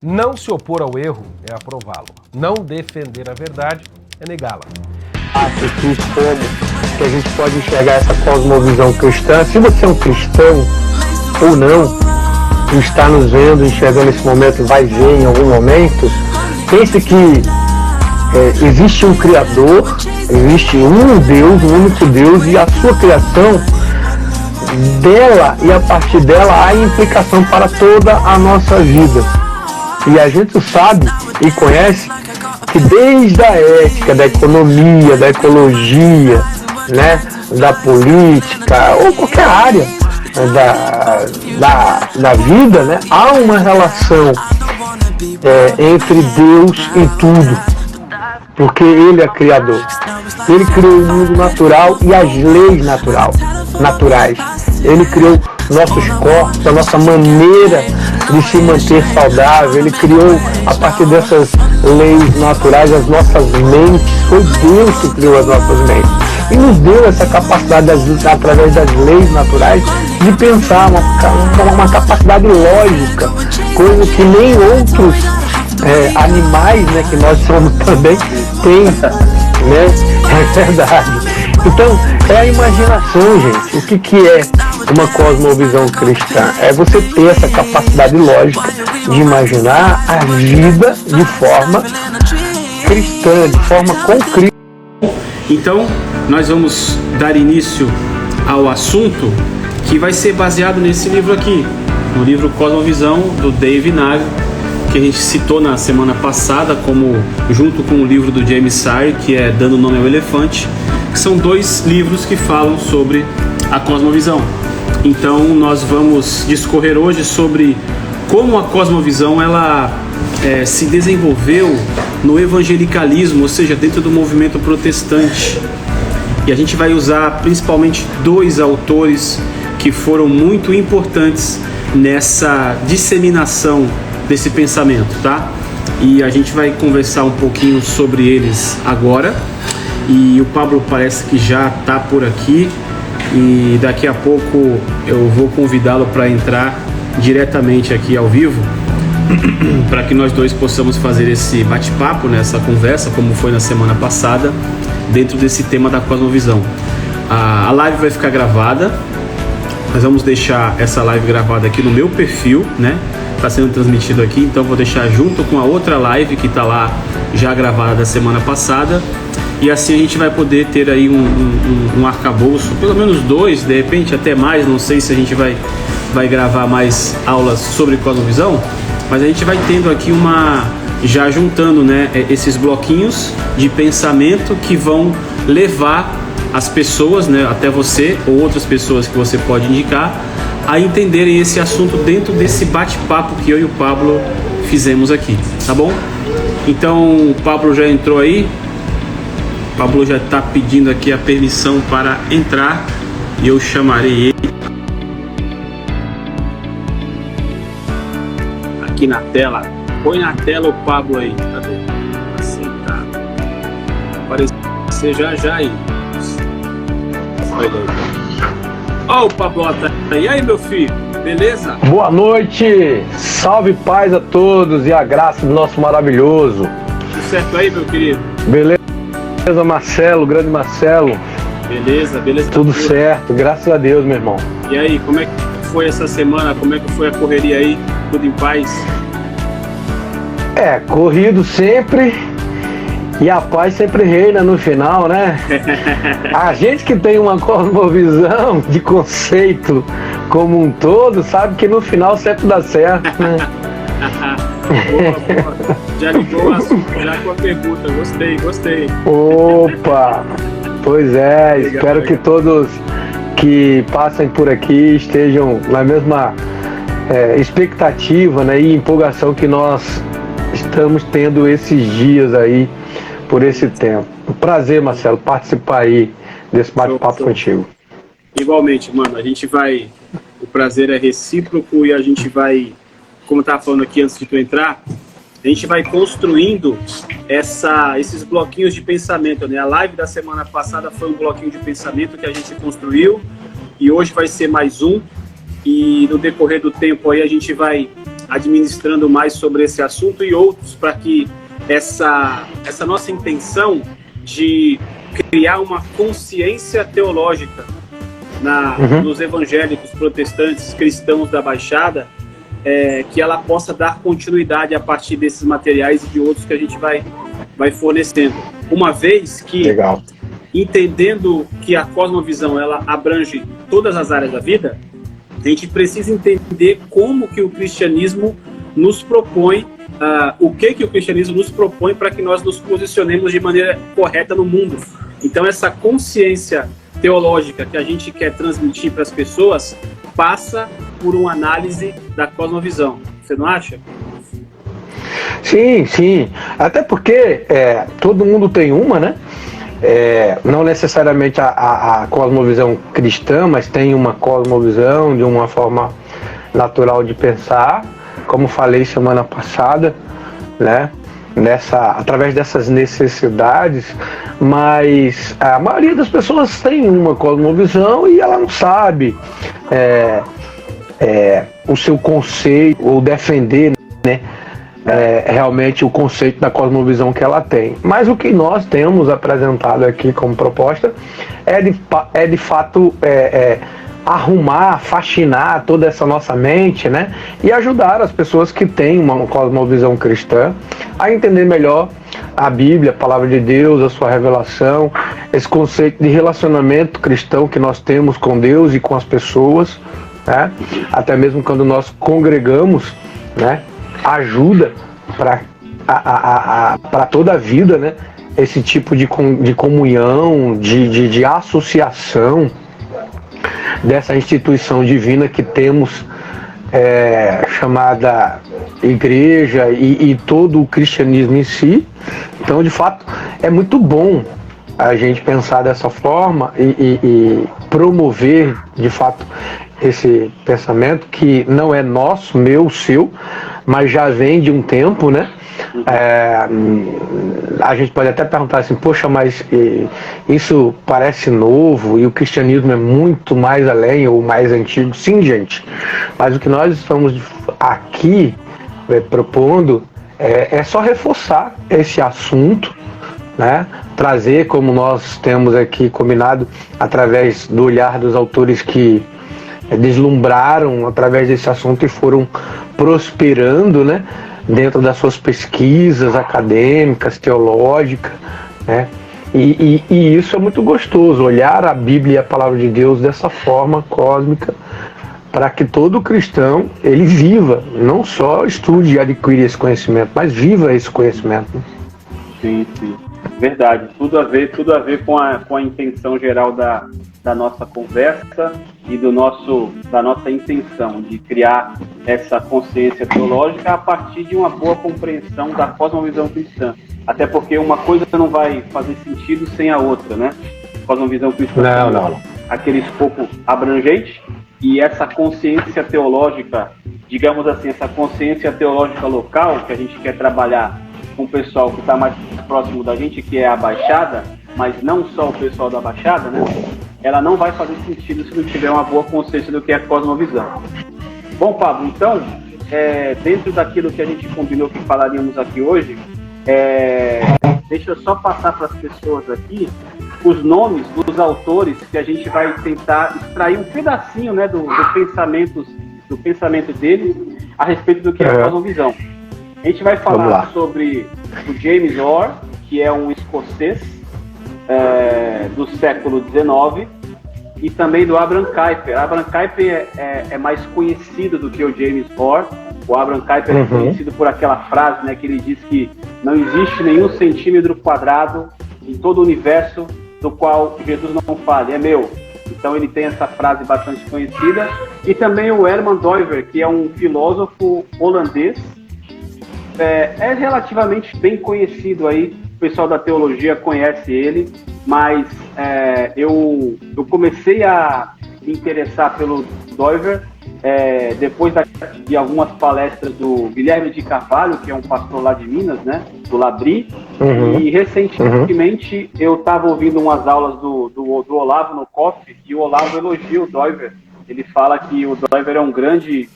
Não se opor ao erro é aprová-lo. Não defender a verdade é negá-la. Como que a gente pode enxergar essa cosmovisão cristã? Se você é um cristão ou não, e está nos vendo, enxergando esse momento, vai ver em algum momento, pense que existe um Criador, existe um Deus, um único Deus, e a sua criação, dela e a partir dela há implicação para toda a nossa vida. E a gente sabe e conhece que desde a ética, da economia, da ecologia, né, da política, ou qualquer área da vida, né, há uma relação entre Deus e tudo, porque Ele é Criador. Ele criou o mundo natural e as leis naturais. Ele criou nossos corpos, a nossa maneira de se manter saudável. Ele criou, a partir dessas leis naturais, as nossas mentes. Foi Deus que criou as nossas mentes. E nos deu essa capacidade, através das leis naturais, de pensar, uma capacidade lógica, coisa que nem outros animais, né, que nós somos também, têm, né? É verdade. Então, é a imaginação, gente. O que é uma cosmovisão cristã? É você ter essa capacidade lógica de imaginar a vida de forma cristã, de forma concreta. Então, nós vamos dar início ao assunto que vai ser baseado nesse livro aqui, no livro Cosmovisão, do Dave Nagle, que a gente citou na semana passada, como junto com o livro do James Sire, que é Dando Nome ao Elefante, que são dois livros que falam sobre a cosmovisão. Então nós vamos discorrer hoje sobre como a cosmovisão ela se desenvolveu no evangelicalismo, ou seja, dentro do movimento protestante. E a gente vai usar principalmente dois autores que foram muito importantes nessa disseminação desse pensamento, tá? E a gente vai conversar um pouquinho sobre eles agora. E o Pablo parece que já está por aqui. E daqui a pouco eu vou convidá-lo para entrar diretamente aqui ao vivo, para que nós dois possamos fazer esse bate-papo, nessa conversa, como foi na semana passada, dentro desse tema da cosmovisão. A live vai ficar gravada. Nós vamos deixar essa live gravada aqui no meu perfil, né? Está sendo transmitido aqui, então vou deixar junto com a outra live que está lá já gravada da semana passada, e assim a gente vai poder ter aí um arcabouço, pelo menos dois, de repente até mais, não sei se a gente vai gravar mais aulas sobre cosmovisão, mas a gente vai tendo aqui já juntando, né, esses bloquinhos de pensamento que vão levar as pessoas, né, até você ou outras pessoas que você pode indicar, a entenderem esse assunto dentro desse bate-papo que eu e o Pablo fizemos aqui, tá bom? Então o Pablo já entrou aí, o Pablo já está pedindo aqui a permissão para entrar e eu chamarei ele aqui na tela. Põe na tela o Pablo aí, cadê? Assim, tá. Aparecer já aí. Olha aí. Ó, o Pablo tá aí. E aí, meu filho? Beleza? Boa noite! Salve, paz a todos e a graça do nosso maravilhoso. Tudo certo aí, meu querido? Beleza, Marcelo, grande Marcelo. Beleza. Tudo certo, graças a Deus, meu irmão. E aí, como é que foi essa semana? Como é que foi a correria aí? Tudo em paz? Corrido sempre. E a paz sempre reina no final, né? A gente que tem uma cosmovisão de conceito como um todo, sabe que no final sempre dá certo, né? Boa. Já ligou já com a pergunta, gostei. Opa! Pois é, legal, espero que todos que passem por aqui estejam na mesma expectativa, né, e empolgação que nós estamos tendo esses dias aí, por esse tempo. Um prazer, Marcelo, participar aí desse bate-papo contigo. Igualmente, mano, o prazer é recíproco e a gente vai, como eu estava falando aqui antes de tu entrar, a gente vai construindo esses bloquinhos de pensamento, né? A live da semana passada foi um bloquinho de pensamento que a gente construiu e hoje vai ser mais um, e no decorrer do tempo aí a gente vai administrando mais sobre esse assunto e outros para que essa nossa intenção de criar uma consciência teológica nos evangélicos, protestantes, cristãos da Baixada, que ela possa dar continuidade a partir desses materiais e de outros que a gente vai fornecendo. Uma vez que, Legal. Entendendo que a cosmovisão ela abrange todas as áreas da vida, a gente precisa entender como que o cristianismo nos propõe, o que o cristianismo nos propõe para que nós nos posicionemos de maneira correta no mundo. Então, essa consciência teológica que a gente quer transmitir para as pessoas passa por uma análise da cosmovisão. Você não acha? Sim, sim. Até porque todo mundo tem uma, né? Não necessariamente a cosmovisão cristã, mas tem uma cosmovisão de uma forma natural de pensar, como falei semana passada, né? Através dessas necessidades, mas a maioria das pessoas tem uma cosmovisão e ela não sabe o seu conceito, ou defender, né? Realmente o conceito da cosmovisão que ela tem. Mas o que nós temos apresentado aqui como proposta é de fato arrumar, faxinar toda essa nossa mente, né? E ajudar as pessoas que têm uma cosmovisão cristã a entender melhor a Bíblia, a Palavra de Deus, a sua revelação, esse conceito de relacionamento cristão que nós temos com Deus e com as pessoas, né? Até mesmo quando nós congregamos, né? Ajuda para toda a vida, né? Esse tipo de comunhão, de associação dessa instituição divina que temos, chamada igreja e todo o cristianismo em si. Então, de fato, é muito bom a gente pensar dessa forma e promover, de fato, esse pensamento que não é nosso, meu, seu, mas já vem de um tempo, né? A gente pode até perguntar assim, poxa, mas isso parece novo e o cristianismo é muito mais além ou mais antigo. Sim, gente, mas o que nós estamos aqui propondo é só reforçar esse assunto, né? Trazer, como nós temos aqui combinado, através do olhar dos autores que deslumbraram através desse assunto e foram prosperando, né, dentro das suas pesquisas acadêmicas, teológicas, né? E isso é muito gostoso, olhar a Bíblia e a Palavra de Deus dessa forma cósmica, para que todo cristão ele viva, não só estude e adquire esse conhecimento, mas viva esse conhecimento. Sim, sim. Verdade, tudo a ver com a intenção geral da nossa conversa e da nossa intenção de criar essa consciência teológica a partir de uma boa compreensão da cosmovisão cristã. Até porque uma coisa não vai fazer sentido sem a outra, né? Cosmovisão cristã aquele escopo abrangente, e essa consciência teológica, digamos assim, essa consciência teológica local que a gente quer trabalhar com o pessoal que está mais próximo da gente, que é a Baixada, mas não só o pessoal da Baixada, né? Ela não vai fazer sentido se não tiver uma boa consciência do que é a cosmovisão. Bom, Pablo, então, dentro daquilo que a gente combinou que falaríamos aqui hoje, deixa eu só passar para as pessoas aqui os nomes dos autores que a gente vai tentar extrair um pedacinho, né, do pensamento deles a respeito do que é a cosmovisão. A gente vai falar sobre o James Orr, que é um escocês do século XIX, e também do Abraham Kuyper. Abraham Kuyper é mais conhecido do que o James Orr. O Abraham Kuyper é conhecido por aquela frase, né, que ele diz que não existe nenhum centímetro quadrado em todo o universo do qual Jesus não fale, é meu. Então ele tem essa frase bastante conhecida. E também o Herman Doiver, que é um filósofo holandês, é relativamente bem conhecido aí, o pessoal da teologia conhece ele, mas eu comecei a me interessar pelo Doiver depois de algumas palestras do Guilherme de Carvalho, que é um pastor lá de Minas, né, do Labri, e recentemente eu estava ouvindo umas aulas do Olavo no COF, e o Olavo elogia o Doiver. Ele fala que o Doiver é um grande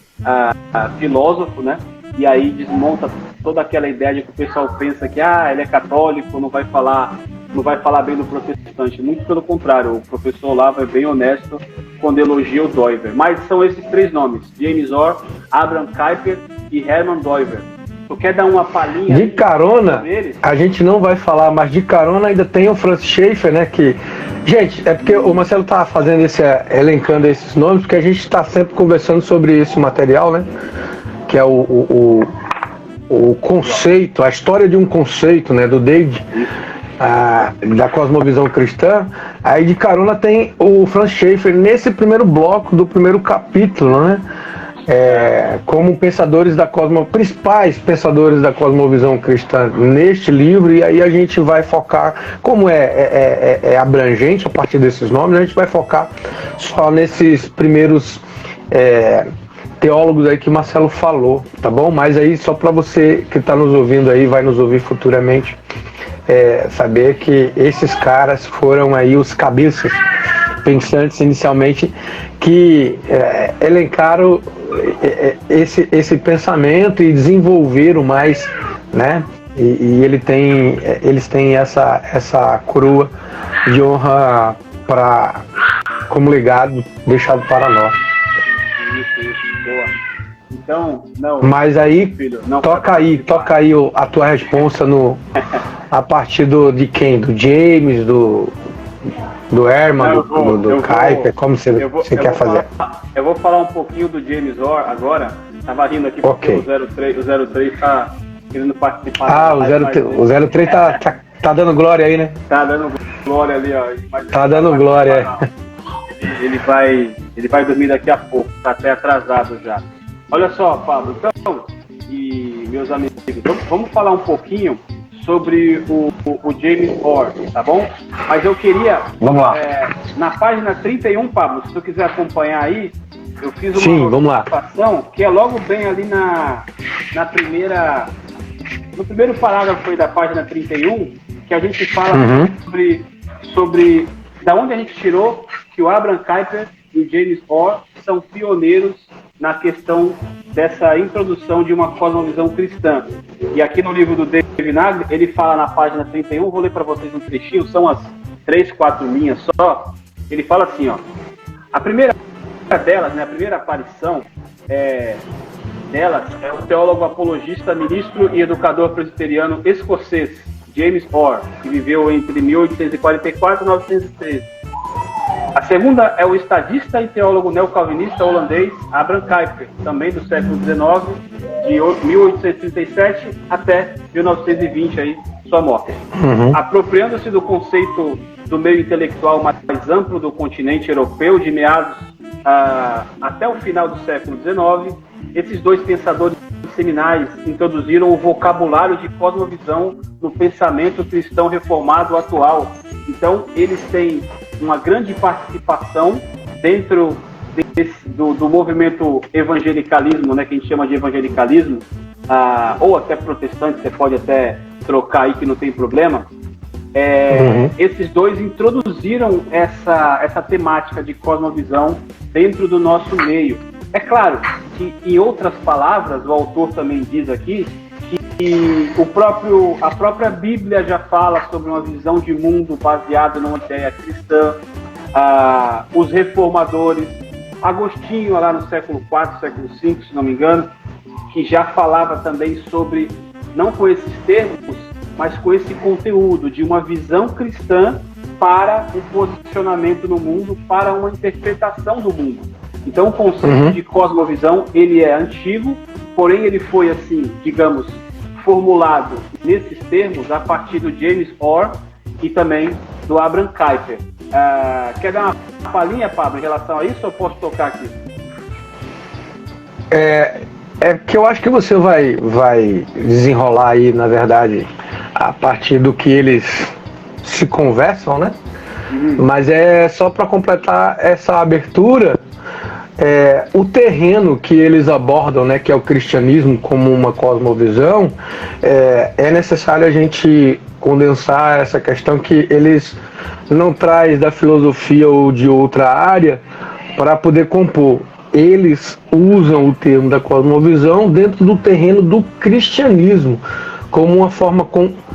filósofo, né? E aí desmonta toda aquela ideia de que o pessoal pensa que ele é católico, não vai falar bem do protestante. Muito pelo contrário, o professor Olavo é bem honesto quando elogia o Doiver. Mas são esses 3 nomes: James Orr, Abraham Kuyper e Herman Doiver. Tu quer dar uma palhinha? De carona, a gente não vai falar, mas de carona ainda tem o Francis Schaeffer, né? Que, gente, é porque o Marcelo tá fazendo elencando esses nomes, porque a gente está sempre conversando sobre esse material, né? Que é o conceito, a história de um conceito, né? Do David, da cosmovisão cristã. Aí de carona tem o Francis Schaeffer nesse primeiro bloco do primeiro capítulo, né? Como principais pensadores da cosmovisão cristã neste livro, e aí a gente vai focar, como é abrangente a partir desses nomes, a gente vai focar só nesses primeiros teólogos aí que o Marcelo falou, tá bom? Mas aí só para você que está nos ouvindo aí, vai nos ouvir futuramente, saber que esses caras foram aí os cabeças pensantes inicialmente que elencaram esse pensamento e desenvolveram mais, né? E eles têm essa coroa de honra como legado deixado para nós. Isso, boa. Então, não. Mas aí, filho, não toca aí a tua responsa a partir de quem? Do James, do Herman, do Kuyper, como você quer fazer? Eu vou falar um pouquinho do James Orr agora. Tava rindo aqui porque o 03 tá querendo participar. O 03 tá dando glória aí, né? Tá dando glória ali, ó. Tá dando glória, Ele vai dormir daqui a pouco, tá até atrasado já. Olha só, Pablo, então, e meus amigos, vamos falar um pouquinho sobre o James Orr, tá bom? Mas eu queria... Vamos lá. Na página 31, Pablo, se tu quiser acompanhar aí, eu fiz uma participação que é logo bem ali na primeira... No primeiro parágrafo aí da página 31, que a gente fala sobre da onde a gente tirou que o Abraham Kuyper e o James Orr são pioneiros na questão dessa introdução de uma cosmovisão cristã. E aqui no livro do David Nagel, ele fala na página 31, vou ler para vocês um trechinho, são as 3, 4 linhas só. Ele fala assim, ó: a primeira delas, né, a primeira aparição delas é o teólogo apologista, ministro e educador presbiteriano escocês, James Orr, que viveu entre 1844 e 1913. A segunda é o estadista e teólogo neocalvinista holandês Abraham Kuyper, também do século XIX, de 1837 até 1920, aí, sua morte. Apropriando-se do conceito do meio intelectual mais amplo do continente europeu, de meados até o final do século XIX, esses dois pensadores seminais introduziram o vocabulário de cosmovisão no pensamento cristão reformado atual. Então, eles têm uma grande participação dentro do movimento evangelicalismo, né, que a gente chama de evangelicalismo, ou até protestante, você pode até trocar aí que não tem problema. Esses dois introduziram essa temática de cosmovisão dentro do nosso meio. É claro que, em outras palavras, o autor também diz aqui que a própria Bíblia já fala sobre uma visão de mundo baseada numa ideia cristã. Os reformadores, Agostinho lá no século IV, século V, se não me engano, que já falava também sobre, não com esses termos, mas com esse conteúdo de uma visão cristã para um posicionamento no mundo, para uma interpretação do mundo. Então o conceito de cosmovisão, ele é antigo, porém ele foi, assim, digamos, formulado nesses termos a partir do James Orr e também do Abraham Kuyper. Quer dar uma palhinha, Pablo, em relação a isso, ou eu posso tocar aqui? É que eu acho que você vai desenrolar aí, na verdade, a partir do que eles se conversam, né? Mas é só para completar essa abertura, o terreno que eles abordam, né, que é o cristianismo como uma cosmovisão, é necessário a gente condensar essa questão que eles não traz da filosofia ou de outra área para poder compor. eles usam o termo da cosmovisão dentro do terreno do cristianismo, como uma forma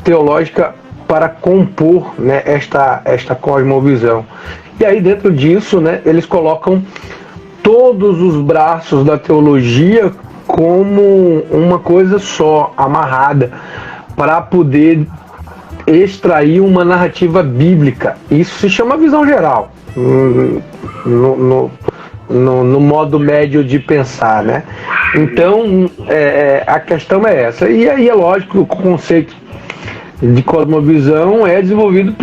teológica para compor, né, esta cosmovisão. E aí dentro disso, né, eles colocam todos os braços da teologia como uma coisa só, amarrada, para poder extrair uma narrativa bíblica. Isso se chama visão geral, no modo médio de pensar, né? Então, a questão é essa. E aí é lógico que o conceito de cosmovisão é desenvolvido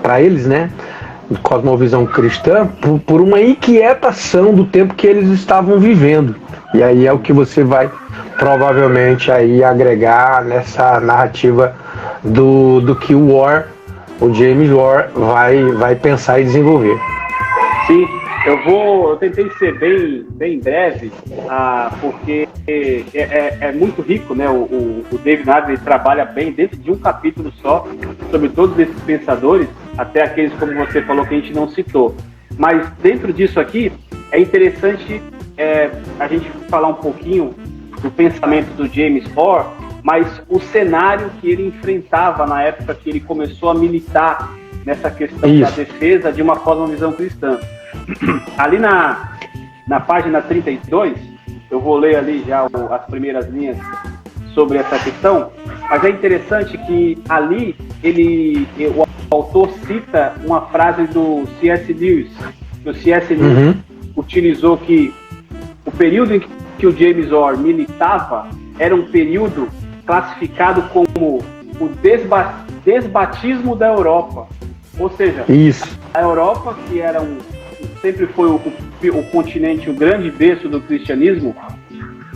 para eles, né? De cosmovisão cristã, por uma inquietação do tempo que eles estavam vivendo. E aí é o que você vai provavelmente aí agregar nessa narrativa do que o James Orr vai pensar e desenvolver. Sim, eu tentei ser bem breve, porque é muito rico, né? O David Nagy trabalha bem dentro de um capítulo só sobre todos esses pensadores, até aqueles, como você falou, que a gente não citou. Mas dentro disso aqui, é interessante a gente falar um pouquinho do pensamento do James Orr, mas o cenário que ele enfrentava na época que ele começou a militar nessa questão da defesa de uma cosmovisão cristã. Ali na página 32, eu vou ler ali já as primeiras linhas sobre essa questão, mas é interessante que ali o autor cita uma frase do C.S. Lewis, que o C.S. Lewis utilizou, que o período em que o James Orr militava era um período classificado como o desbatismo da Europa. Ou seja, a Europa, que sempre foi o continente, o grande berço do cristianismo,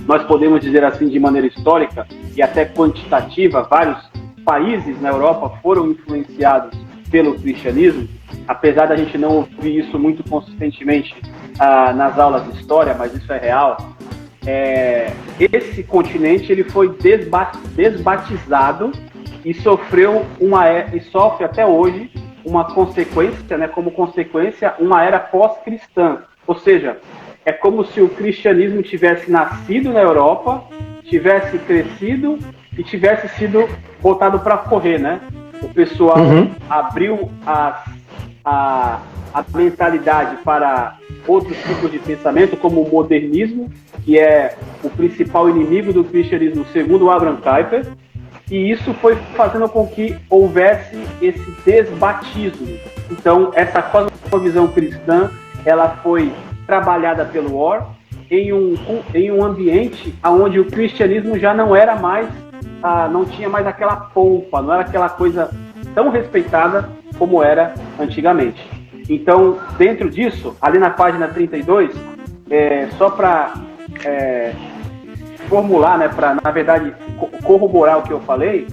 nós podemos dizer assim de maneira histórica e até quantitativa, vários países na Europa foram influenciados pelo cristianismo, apesar da gente não ouvir isso muito consistentemente nas aulas de história, mas isso é real. Esse continente ele foi desbatizado e sofre até hoje uma consequência, né, como consequência, uma era pós-cristã. Ou seja, é como se o cristianismo tivesse nascido na Europa, tivesse crescido e tivesse sido botado para correr, né? O pessoal abriu a mentalidade para outros tipos de pensamento, como o modernismo, que é o principal inimigo do cristianismo, segundo Abraham Kuyper, e isso foi fazendo com que houvesse esse desbatismo. Então, essa cosmovisão cristã, ela foi trabalhada pelo Orr em um ambiente onde o cristianismo já não era mais, não tinha mais aquela pompa, não era aquela coisa tão respeitada como era antigamente. Então, dentro disso, ali na página 32, só para formular, né, para, na verdade, corroborar o que eu falei,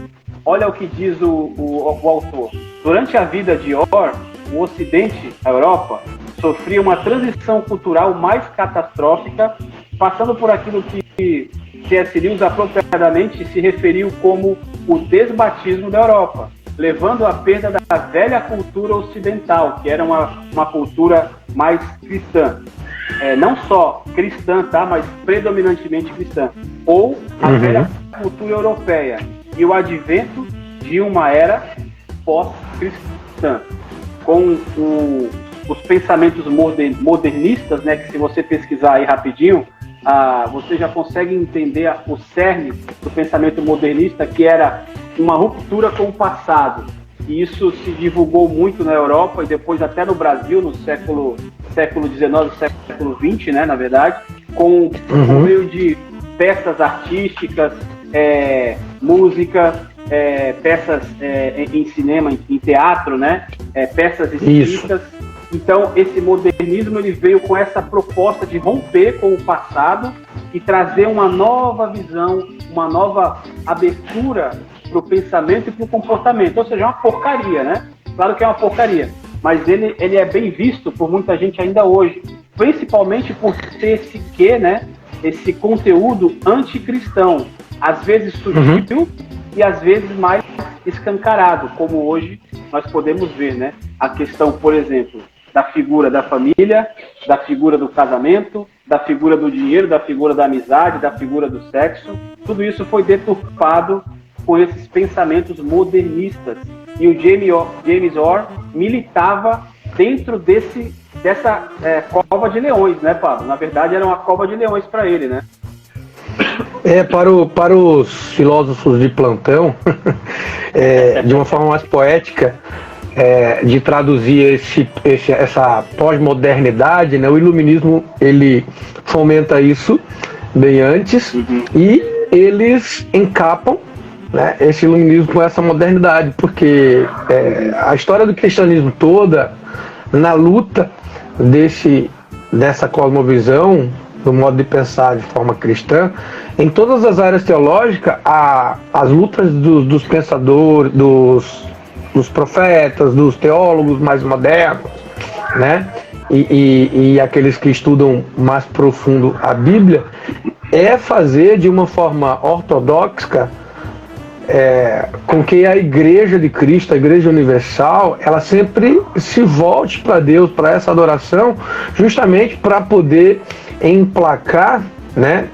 olha o que diz o autor. Durante a vida de Orr, o Ocidente, a Europa, sofria uma transição cultural mais catastrófica, passando por aquilo que C.S. Lewis apropriadamente se referiu como o desbatismo da Europa, levando à perda da velha cultura ocidental, que era uma cultura mais cristã. Não só cristã, tá? Mas predominantemente cristã. Ou a velha cultura europeia. E o advento de uma era pós-cristã. Com os pensamentos modernistas, né? Que se você pesquisar aí rapidinho, você já consegue entender o cerne do pensamento modernista, que era uma ruptura com o passado. E isso se divulgou muito na Europa e depois até no Brasil, no século XIX, século XX, né, na verdade, com o meio de peças artísticas, música, peças em cinema, em teatro, né, peças escritas. Então, esse modernismo ele veio com essa proposta de romper com o passado e trazer uma nova visão, uma nova abertura para o pensamento e para o comportamento. Ou seja, é uma porcaria, né? Claro que é uma porcaria, mas ele é bem visto por muita gente ainda hoje, principalmente por ter esse quê, né? Esse conteúdo anticristão, às vezes sutil e às vezes mais escancarado, como hoje nós podemos ver, né? A questão, por exemplo, da figura da família, da figura do casamento, da figura do dinheiro, da figura da amizade, da figura do sexo. Tudo isso foi deturpado por esses pensamentos modernistas. E o James Orr militava dentro dessa cova de leões, né, Pablo? Na verdade, era uma cova de leões para ele, né? Para os filósofos de plantão, de uma forma mais poética, de traduzir essa pós-modernidade, né? O iluminismo, ele fomenta isso bem antes, e eles encapam, né, esse iluminismo com essa modernidade, porque a história do cristianismo toda, na luta dessa cosmovisão, do modo de pensar de forma cristã, em todas as áreas teológicas, as lutas dos pensadores, dos profetas, dos teólogos mais modernos, né? E aqueles que estudam mais profundo a Bíblia, é fazer de uma forma ortodoxa com que a Igreja de Cristo, a Igreja Universal, ela sempre se volte para Deus, para essa adoração, justamente para poder emplacar, né,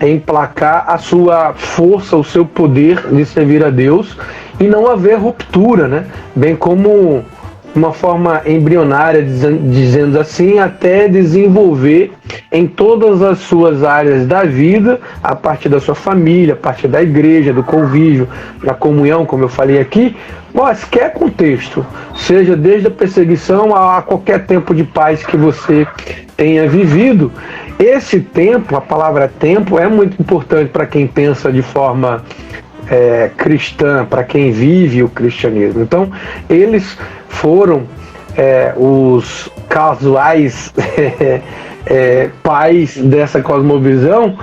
emplacar a sua força, o seu poder de servir a Deus e não haver ruptura, né? Bem como uma forma embrionária, dizendo assim, até desenvolver em todas as suas áreas da vida, a partir da sua família, a partir da igreja, do convívio, da comunhão, como eu falei aqui, qualquer contexto, seja desde a perseguição a qualquer tempo de paz que você tenha vivido. Esse tempo, a palavra tempo, é muito importante para quem pensa de forma cristã, para quem vive o cristianismo. Então, eles foram os casuais pais dessa cosmovisão,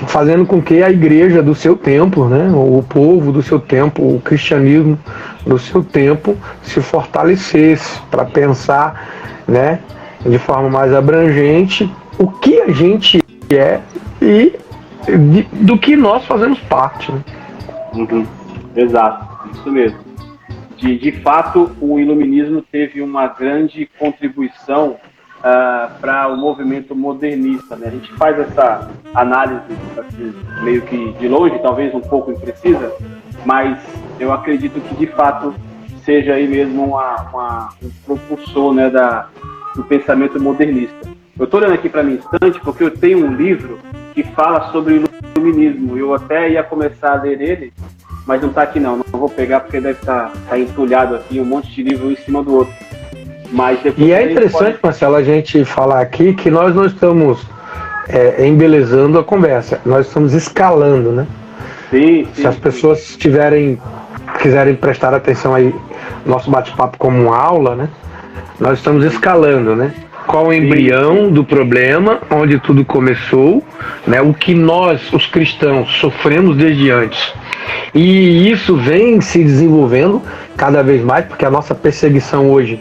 fazendo com que a igreja do seu tempo, né, o povo do seu tempo, o cristianismo do seu tempo, se fortalecesse para pensar, né, de forma mais abrangente o que a gente é e do que nós fazemos parte, né? Exato, isso mesmo. De fato, o iluminismo teve uma grande contribuição para o movimento modernista, né? A gente faz essa análise assim, meio que de longe, talvez um pouco imprecisa, mas eu acredito que de fato seja aí mesmo um propulsor, né, do pensamento modernista. Eu estou olhando aqui para mim instante porque eu tenho um livro que fala sobre o iluminismo. Eu até ia começar a ler ele, mas não está aqui não vou pegar porque deve estar entulhado aqui, um monte de livro um em cima do outro. Mas e é interessante, Marcelo, a gente falar aqui que nós não estamos embelezando a conversa, nós estamos escalando, né? Sim, Se as pessoas quiserem prestar atenção aí no nosso bate-papo como uma aula, né? Nós estamos escalando, né? Qual o embrião do problema, onde tudo começou, né? O que nós, os cristãos, sofremos desde antes. E isso vem se desenvolvendo cada vez mais, porque a nossa perseguição hoje,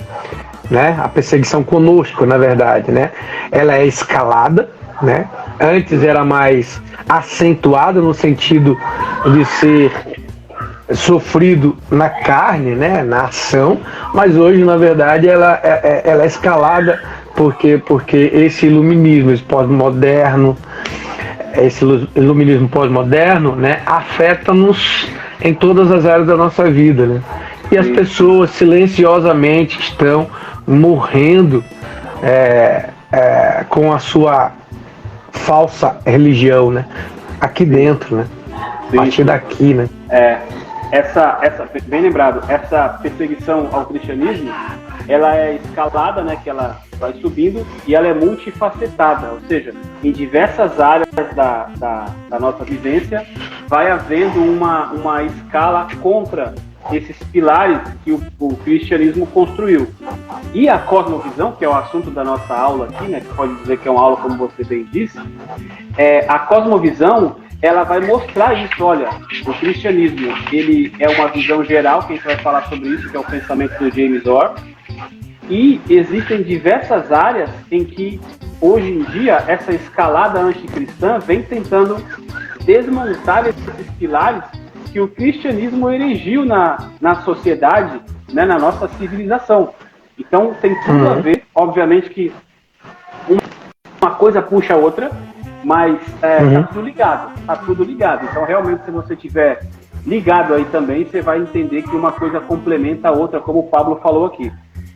né? A perseguição conosco, na verdade, né? Ela é escalada, né? Antes era mais acentuada no sentido de ser sofrido na carne, né? Na ação, mas hoje, na verdade, ela é escalada porque esse iluminismo, esse pós-moderno, né, afeta-nos em todas as áreas da nossa vida, né? E as pessoas silenciosamente estão morrendo com a sua falsa religião, né? Aqui dentro, né? A partir daqui, né? Bem lembrado, essa perseguição ao cristianismo, ela é escalada, né? Que ela vai subindo e ela é multifacetada, ou seja, em diversas áreas da nossa vivência vai havendo uma escala contra esses pilares que o cristianismo construiu. E a cosmovisão, que é o assunto da nossa aula aqui, né, que pode dizer que é uma aula, como você bem disse, a cosmovisão, ela vai mostrar isso. Olha, o cristianismo, ele é uma visão geral, que a gente vai falar sobre isso, que é o pensamento do James Orr, e existem diversas áreas em que, hoje em dia, essa escalada anticristã vem tentando desmontar esses pilares que o cristianismo erigiu na sociedade né, na nossa civilização. Então tem tudo a ver, obviamente que uma coisa puxa a outra, mas tá tudo ligado. Então realmente, se você tiver ligado aí também, você vai entender que uma coisa complementa a outra, como o Pablo falou aqui.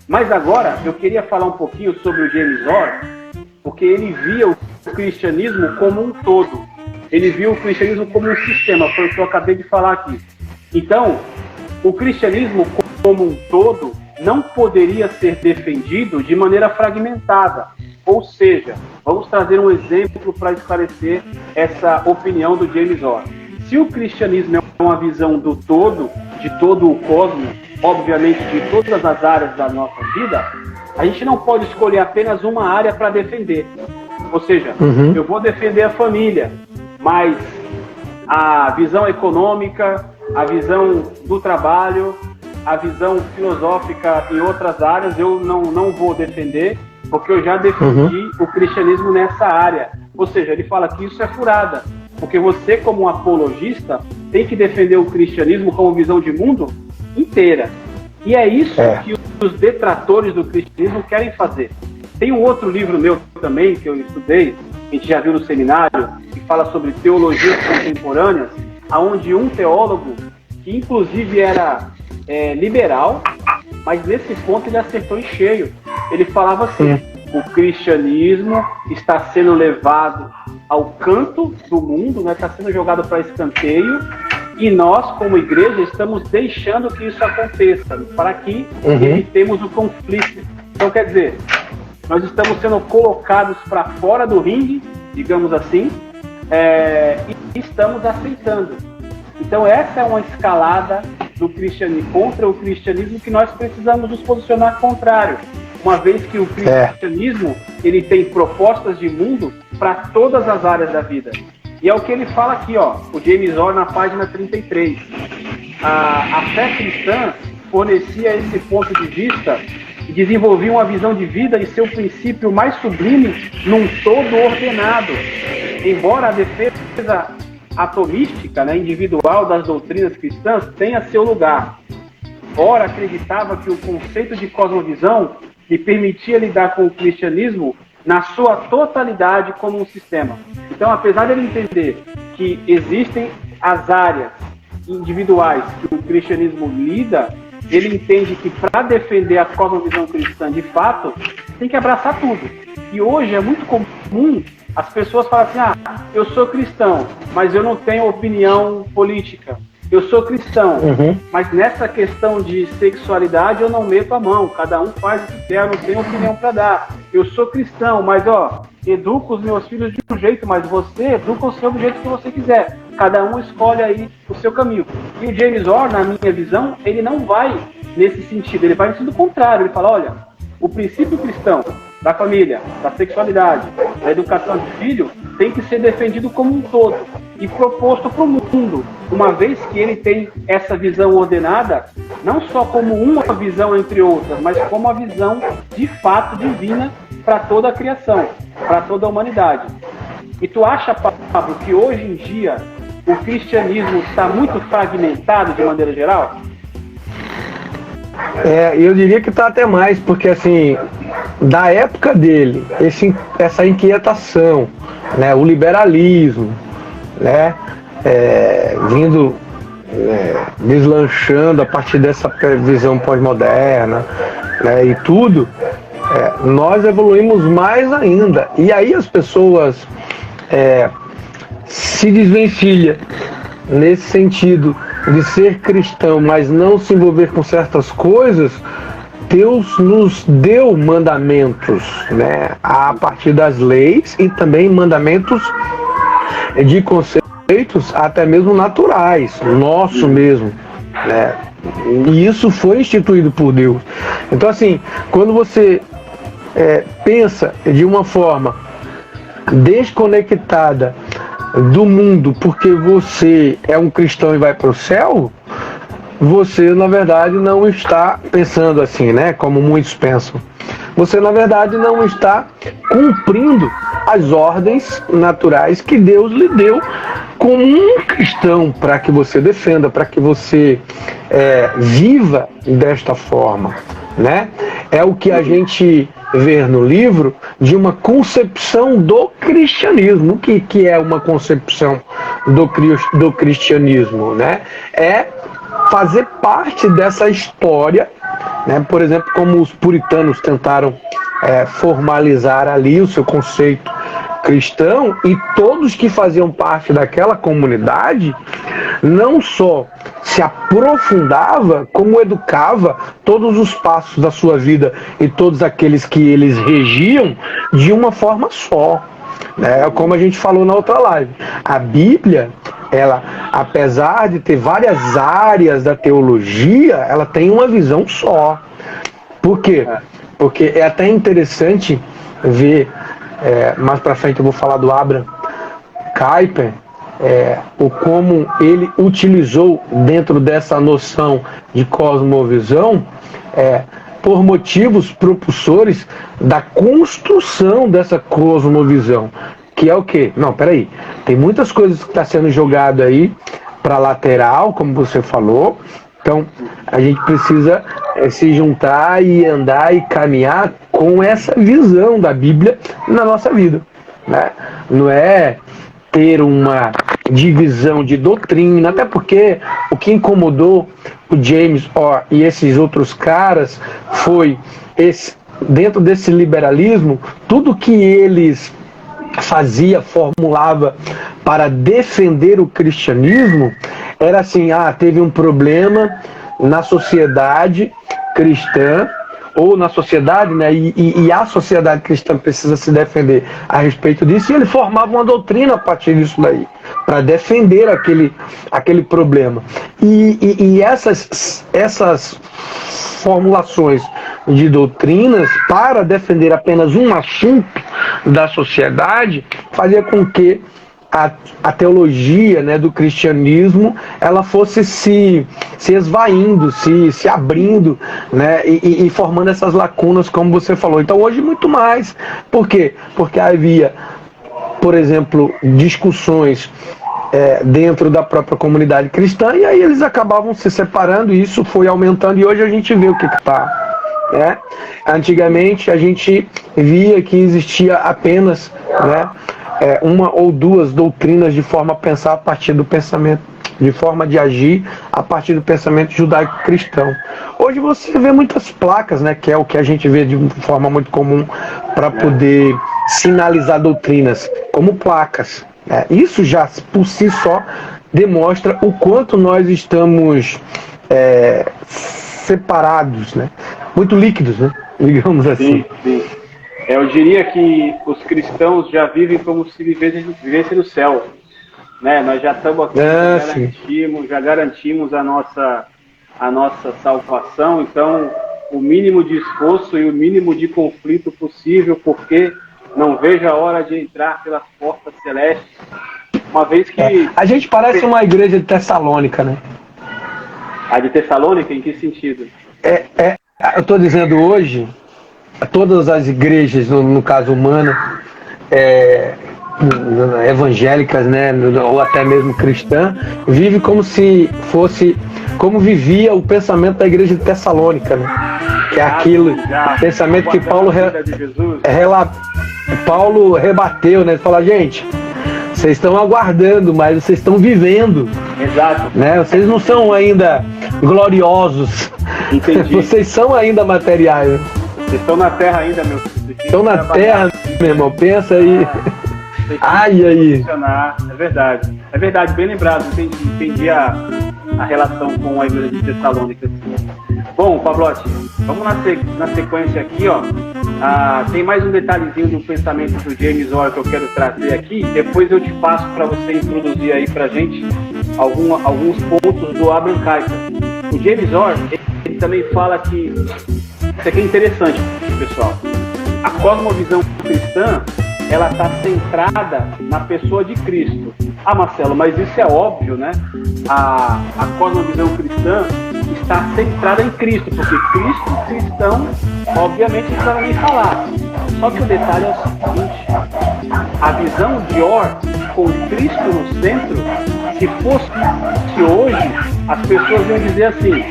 Mas agora eu queria falar um pouquinho sobre o James Orr, porque ele via o cristianismo como um todo. Ele viu o cristianismo como um sistema, foi o que eu acabei de falar aqui. Então, o cristianismo como um todo não poderia ser defendido de maneira fragmentada. Ou seja, vamos trazer um exemplo para esclarecer essa opinião do James Orr. Se o cristianismo é uma visão do todo, de todo o cosmos, obviamente de todas as áreas da nossa vida, a gente não pode escolher apenas uma área para defender. Ou seja, eu vou defender a família, mas a visão econômica, a visão do trabalho, a visão filosófica em outras áreas eu não vou defender, porque eu já defendi o cristianismo nessa área. Ou seja, ele fala que isso é furada, porque você, como um apologista, tem que defender o cristianismo como visão de mundo inteira. E é isso que os detratores do cristianismo querem fazer. Tem um outro livro meu também, que eu estudei, a gente já viu no seminário, que fala sobre teologias contemporâneas, onde um teólogo, que inclusive era liberal, mas nesse ponto ele acertou em cheio. Ele falava assim, o cristianismo está sendo levado ao canto do mundo, né, está sendo jogado para escanteio, e nós, como igreja, estamos deixando que isso aconteça, para que evitemos o conflito. Então, quer dizer, nós estamos sendo colocados para fora do ringue, digamos assim, e estamos aceitando. Então, essa é uma escalada do cristianismo, contra o cristianismo, que nós precisamos nos posicionar contrário, uma vez que o cristianismo ele tem propostas de mundo para todas as áreas da vida. E é o que ele fala aqui, ó, o James Orr, na página 33. A fé cristã fornecia esse ponto de vista e desenvolvia uma visão de vida e seu princípio mais sublime num todo ordenado. Embora a defesa atomística, né, individual das doutrinas cristãs tenha seu lugar. Ora, acreditava que o conceito de cosmovisão lhe permitia lidar com o cristianismo na sua totalidade como um sistema. Então, apesar de ele entender que existem as áreas individuais que o cristianismo lida, ele entende que para defender a cosmovisão cristã de fato, tem que abraçar tudo. E hoje é muito comum as pessoas falarem assim, eu sou cristão, mas eu não tenho opinião política. Eu sou cristão, mas nessa questão de sexualidade eu não meto a mão. Cada um faz o que quer, eu não tenho opinião para dar. Eu sou cristão, mas educo os meus filhos de um jeito, mas você educa o seu do jeito que você quiser. Cada um escolhe aí o seu caminho. E o James Orr, na minha visão, ele não vai nesse sentido, ele vai no sentido contrário. Ele fala, olha, o princípio cristão da família, da sexualidade, da educação de filho, tem que ser defendido como um todo e proposto para o mundo, uma vez que ele tem essa visão ordenada, não só como uma visão entre outras, mas como a visão de fato divina para toda a criação, para toda a humanidade. E tu acha, Pablo, que hoje em dia o cristianismo está muito fragmentado de maneira geral? Eu diria que está até mais, porque assim, da época dele, essa inquietação, né, o liberalismo, né, vindo deslanchando a partir dessa visão pós-moderna, né, e tudo, nós evoluímos mais ainda. E aí as pessoas se desvencilham nesse sentido de ser cristão, mas não se envolver com certas coisas. Deus nos deu mandamentos, né, a partir das leis, e também mandamentos de conceitos até mesmo naturais, nosso mesmo, né? E isso foi instituído por Deus. Então, assim, quando você pensa de uma forma desconectada do mundo, porque você é um cristão e vai para o céu, você, na verdade, não está pensando assim, né? Como muitos pensam. Você, na verdade, não está cumprindo as ordens naturais que Deus lhe deu como um cristão, para que você defenda, para que você viva desta forma, né? É o que a gente vê no livro de uma concepção do cristianismo. O que é uma concepção do cristianismo, né? É fazer parte dessa história, né? Por exemplo, como os puritanos tentaram formalizar ali o seu conceito cristão, e todos que faziam parte daquela comunidade não só se aprofundava, como educava todos os passos da sua vida e todos aqueles que eles regiam de uma forma só, né? Como a gente falou na outra live, a Bíblia, ela, apesar de ter várias áreas da teologia, ela tem uma visão só. Por quê? Porque é até interessante ver, mais pra frente eu vou falar do Abraham Kuyper, o como ele utilizou dentro dessa noção de cosmovisão, por motivos propulsores da construção dessa cosmovisão, que é o quê? Não, peraí, tem muitas coisas que está sendo jogado aí para lateral, como você falou, então a gente precisa se juntar e andar e caminhar com essa visão da Bíblia na nossa vida, né? Não é ter uma divisão de doutrina, até porque o que incomodou o James Orr e esses outros caras foi, dentro desse liberalismo, tudo que eles formulava para defender o cristianismo, era assim, teve um problema na sociedade cristã, ou na sociedade, né, e a sociedade cristã precisa se defender a respeito disso, e ele formava uma doutrina a partir disso daí, para defender aquele problema. E essas formulações de doutrinas para defender apenas um assunto da sociedade fazia com que a teologia, né, do cristianismo, ela fosse se esvaindo, se abrindo, né, e formando essas lacunas, como você falou. Então hoje muito mais. Por quê? Porque havia, por exemplo, discussões dentro da própria comunidade cristã, e aí eles acabavam se separando, e isso foi aumentando, e hoje a gente vê o que está. Né? Antigamente a gente via que existia apenas, né, uma ou duas doutrinas de forma a pensar a partir do pensamento, de forma de agir a partir do pensamento judaico-cristão. Hoje você vê muitas placas, né, que é o que a gente vê de forma muito comum para poder sinalizar doutrinas, como placas. Isso já por si só demonstra o quanto nós estamos separados, né? Muito líquidos, né? Digamos assim. Sim. Eu diria que os cristãos já vivem como se vivessem no céu, né? Nós já estamos aqui, já garantimos a nossa salvação, então o mínimo de esforço e o mínimo de conflito possível, porque não vejo a hora de entrar pelas portas celestes, uma vez que... A gente parece uma igreja de Tessalônica, né? A de Tessalônica, em que sentido? Eu estou dizendo hoje, todas as igrejas, no caso humano, evangélicas, né, ou até mesmo cristã, vive como se fosse, como vivia o pensamento da igreja de Tessalônica, né? Que é aquilo, pensamento que Paulo rebateu, né? Ele fala, gente, vocês estão aguardando, mas vocês estão vivendo. Exato. Né? Vocês não são ainda gloriosos. Entendi. Vocês são ainda materiais. Vocês estão na terra ainda, meu filho. Estão na terra, meu irmão. Pensa aí. Aí. É verdade, bem lembrado. Entendi a relação com a igreja de Tessalônica. Bom, Pavlotti, vamos na sequência aqui, ó. Tem mais um detalhezinho do pensamento do James Orr que eu quero trazer aqui. Depois eu te passo para você introduzir aí pra gente alguns pontos do Abraham Kuyper. O James Orr, ele também fala que isso aqui é interessante, pessoal. A cosmovisão cristã, ela está centrada na pessoa de Cristo. Marcelo, mas isso é óbvio, né? A cosmovisão cristã está centrada em Cristo, porque Cristo cristão, obviamente, não precisa nem falar. Só que o detalhe é o seguinte: a visão de Orr, com Cristo no centro, se fosse hoje, as pessoas iam dizer assim,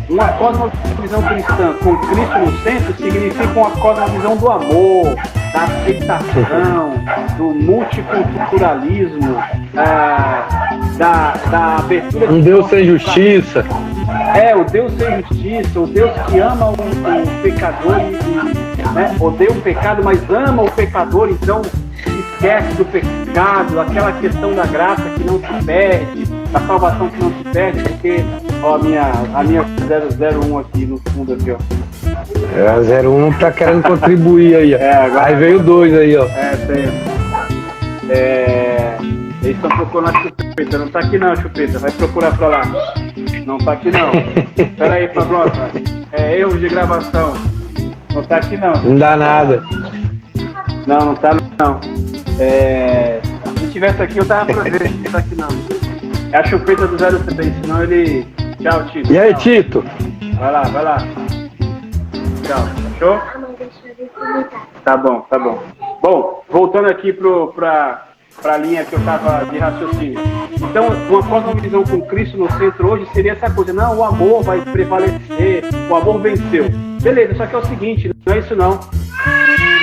uma cosmovisão cristã com Cristo no centro significa uma cosmovisão do amor, da aceitação, do multiculturalismo, da abertura... Um Deus sem justiça. O Deus sem justiça, o Deus que ama o pecador, né? Odeia o pecado, mas ama o pecador, então esquece do pecado, aquela questão da graça que não se perde, da salvação que não se perde, porque, ó, a minha 001 aqui no fundo, aqui, ó. A 01 tá querendo contribuir aí, ó. Agora... Aí veio 2 aí, ó. Tem. Eles estão procurando a chupeta, não tá aqui não, chupeta, vai procurar pra lá. Não tá aqui não. Pera aí, Pablota. Erro de gravação. Não tá aqui não. Não dá nada. Não tá não. Se tivesse aqui eu tava pra ver, não tá aqui não. É a chupeta do 03, senão ele... Tchau, Tito. E aí, tchau. Tito? Vai lá. Tchau. Show? Tá bom. Bom, voltando aqui pra linha que eu tava de raciocínio. Então, uma cosmovisão com Cristo no centro hoje seria essa coisa, não, o amor vai prevalecer, o amor venceu. Beleza, só que é o seguinte, não é isso não.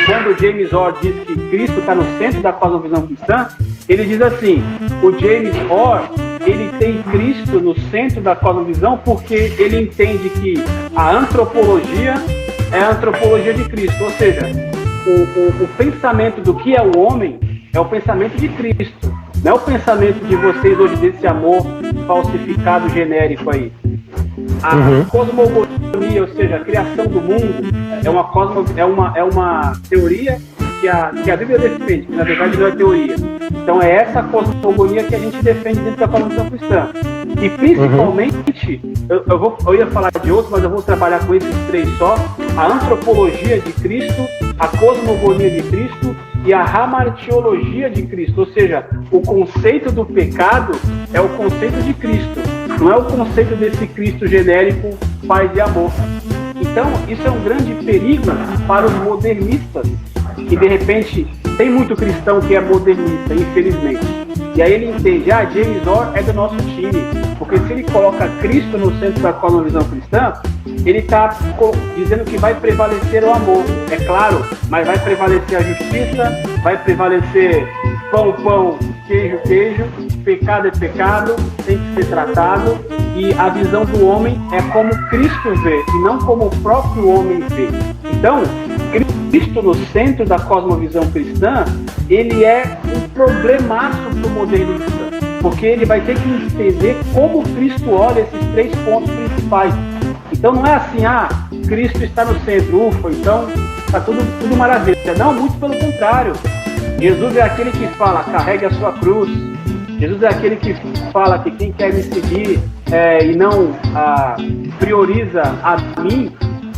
Quando o James Orr diz que Cristo está no centro da cosmovisão cristã, ele diz assim, o James Orr, ele tem Cristo no centro da cosmovisão porque ele entende que a antropologia é a antropologia de Cristo, ou seja, o pensamento do que é o homem é o pensamento de Cristo, não é o pensamento de vocês hoje desse amor falsificado genérico aí. A cosmogonia, ou seja, a criação do mundo, é uma teoria que a Bíblia defende, que na verdade não é teoria. Então é essa cosmogonia que a gente defende dentro da cosmovisão cristã. E principalmente, eu ia falar de outros, mas eu vou trabalhar com esses 3 só: a antropologia de Cristo, a cosmogonia de Cristo e a hamartiologia de Cristo, ou seja, o conceito do pecado é o conceito de Cristo, não é o conceito desse Cristo genérico, Pai de amor. Então, isso é um grande perigo para os modernistas, que de repente tem muito cristão que é modernista, infelizmente. E aí ele entende, James Orr é do nosso time, porque se ele coloca Cristo no centro da cosmovisão cristã, ele está dizendo que vai prevalecer o amor, é claro, mas vai prevalecer a justiça, vai prevalecer pão, queijo, pecado é pecado, tem que ser tratado, e a visão do homem é como Cristo vê, e não como o próprio homem vê. Então, Cristo no centro da cosmovisão cristã, ele é um problemaço para o modernista, porque ele vai ter que entender como Cristo olha esses 3 pontos principais. Então não é assim, Cristo está no centro, ufa, então está tudo maravilha. Não, muito pelo contrário. Jesus é aquele que fala, carregue a sua cruz. Jesus é aquele que fala que quem quer me seguir e não prioriza a mim,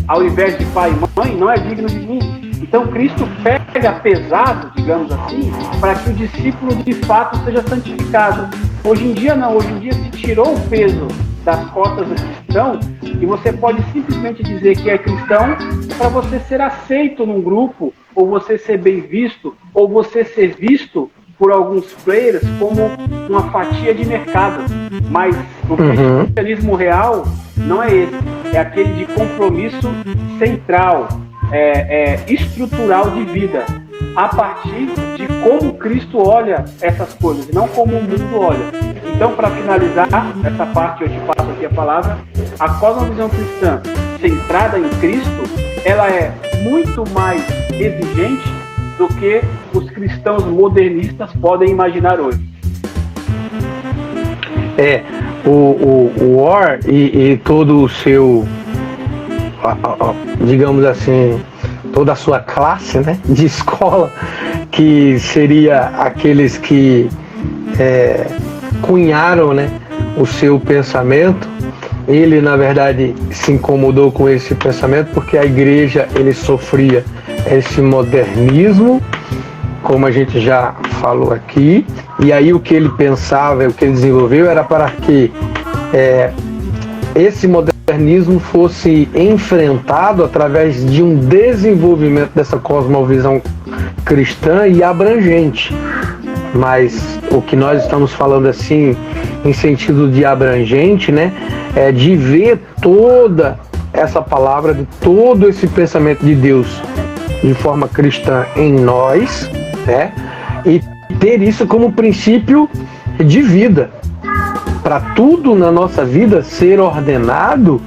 ao invés de pai e mãe, não é digno de mim. Então Cristo pega pesado, digamos assim, para que o discípulo de fato seja santificado. Hoje em dia não, hoje em dia se tirou o peso das costas do cristão e você pode simplesmente dizer que é cristão para você ser aceito num grupo, ou você ser bem visto, ou você ser visto por alguns players como uma fatia de mercado. Mas o cristianismo real não é esse, é aquele de compromisso central, estrutural de vida, a partir de como Cristo olha essas coisas, e não como o mundo olha. Então, para finalizar essa parte, eu te passo aqui a palavra, a cosmovisão cristã centrada em Cristo, ela é muito mais exigente do que os cristãos modernistas podem imaginar hoje. O Orr e todo o seu, digamos assim, toda a sua classe, né, de escola, que seria aqueles que cunharam, né, o seu pensamento. Ele, na verdade, se incomodou com esse pensamento porque a igreja, ele sofria esse modernismo, como a gente já falou aqui, e aí o que ele pensava, o que ele desenvolveu era para que esse modernismo fosse enfrentado através de um desenvolvimento dessa cosmovisão cristã e abrangente. mas o que nós estamos falando assim, em sentido de abrangente, né, é de ver toda essa palavra, de todo esse pensamento de Deus de forma cristã em nós, né, e ter isso como princípio de vida, para tudo na nossa vida ser ordenado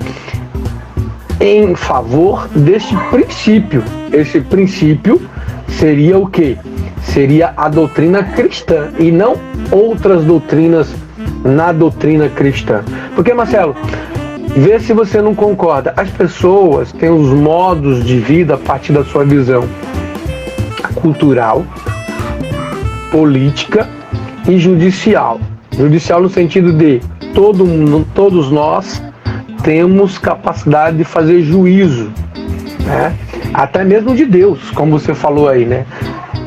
em favor deste princípio. Esse princípio seria o quê? Seria a doutrina cristã e não outras doutrinas na doutrina cristã. Porque, Marcelo, vê se você não concorda. As pessoas têm os modos de vida a partir da sua visão cultural, política e judicial. Judicial no sentido de todos nós temos capacidade de fazer juízo, né? Até mesmo de Deus, como você falou aí, né?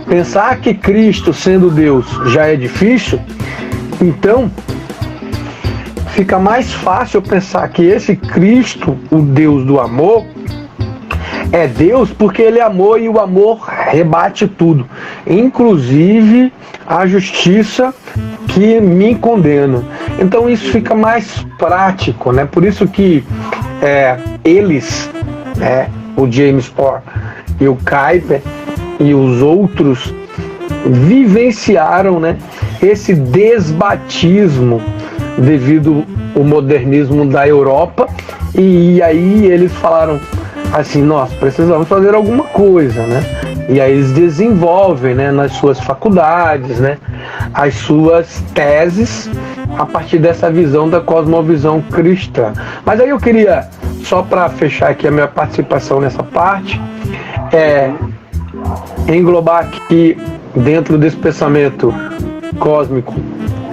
Pensar que Cristo, sendo Deus, já é difícil, então fica mais fácil pensar que esse Cristo, o Deus do amor, é Deus porque ele é amor e o amor rebate tudo, inclusive a justiça que me condena. Então isso fica mais prático, né? Por isso que eles, o James Orr e o Kuyper e os outros vivenciaram, né, esse desbatismo devido ao modernismo da Europa, e aí eles falaram assim, nós precisamos fazer alguma coisa, né? E aí eles desenvolvem, né, nas suas faculdades, né, as suas teses a partir dessa visão da cosmovisão cristã. Mas aí eu queria, só para fechar aqui a minha participação nessa parte, englobar aqui dentro desse pensamento cósmico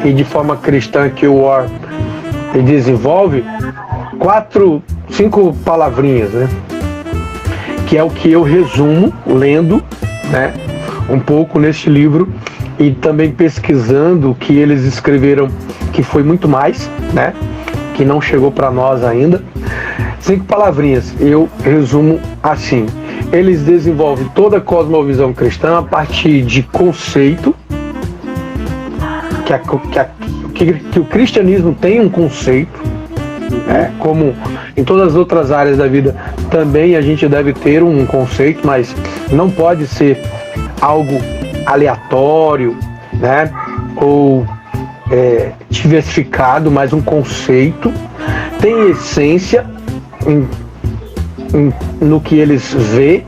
e de forma cristã que o Orr desenvolve 5 palavrinhas, né? Que é o que eu resumo lendo, né, um pouco neste livro e também pesquisando o que eles escreveram, que foi muito mais, né, que não chegou para nós ainda. 5 palavrinhas, eu resumo assim: eles desenvolvem toda a cosmovisão cristã a partir de conceito, que o cristianismo tem um conceito, como em todas as outras áreas da vida também a gente deve ter um conceito, mas não pode ser algo aleatório, né, ou diversificado, mas um conceito. Tem essência no que eles vê,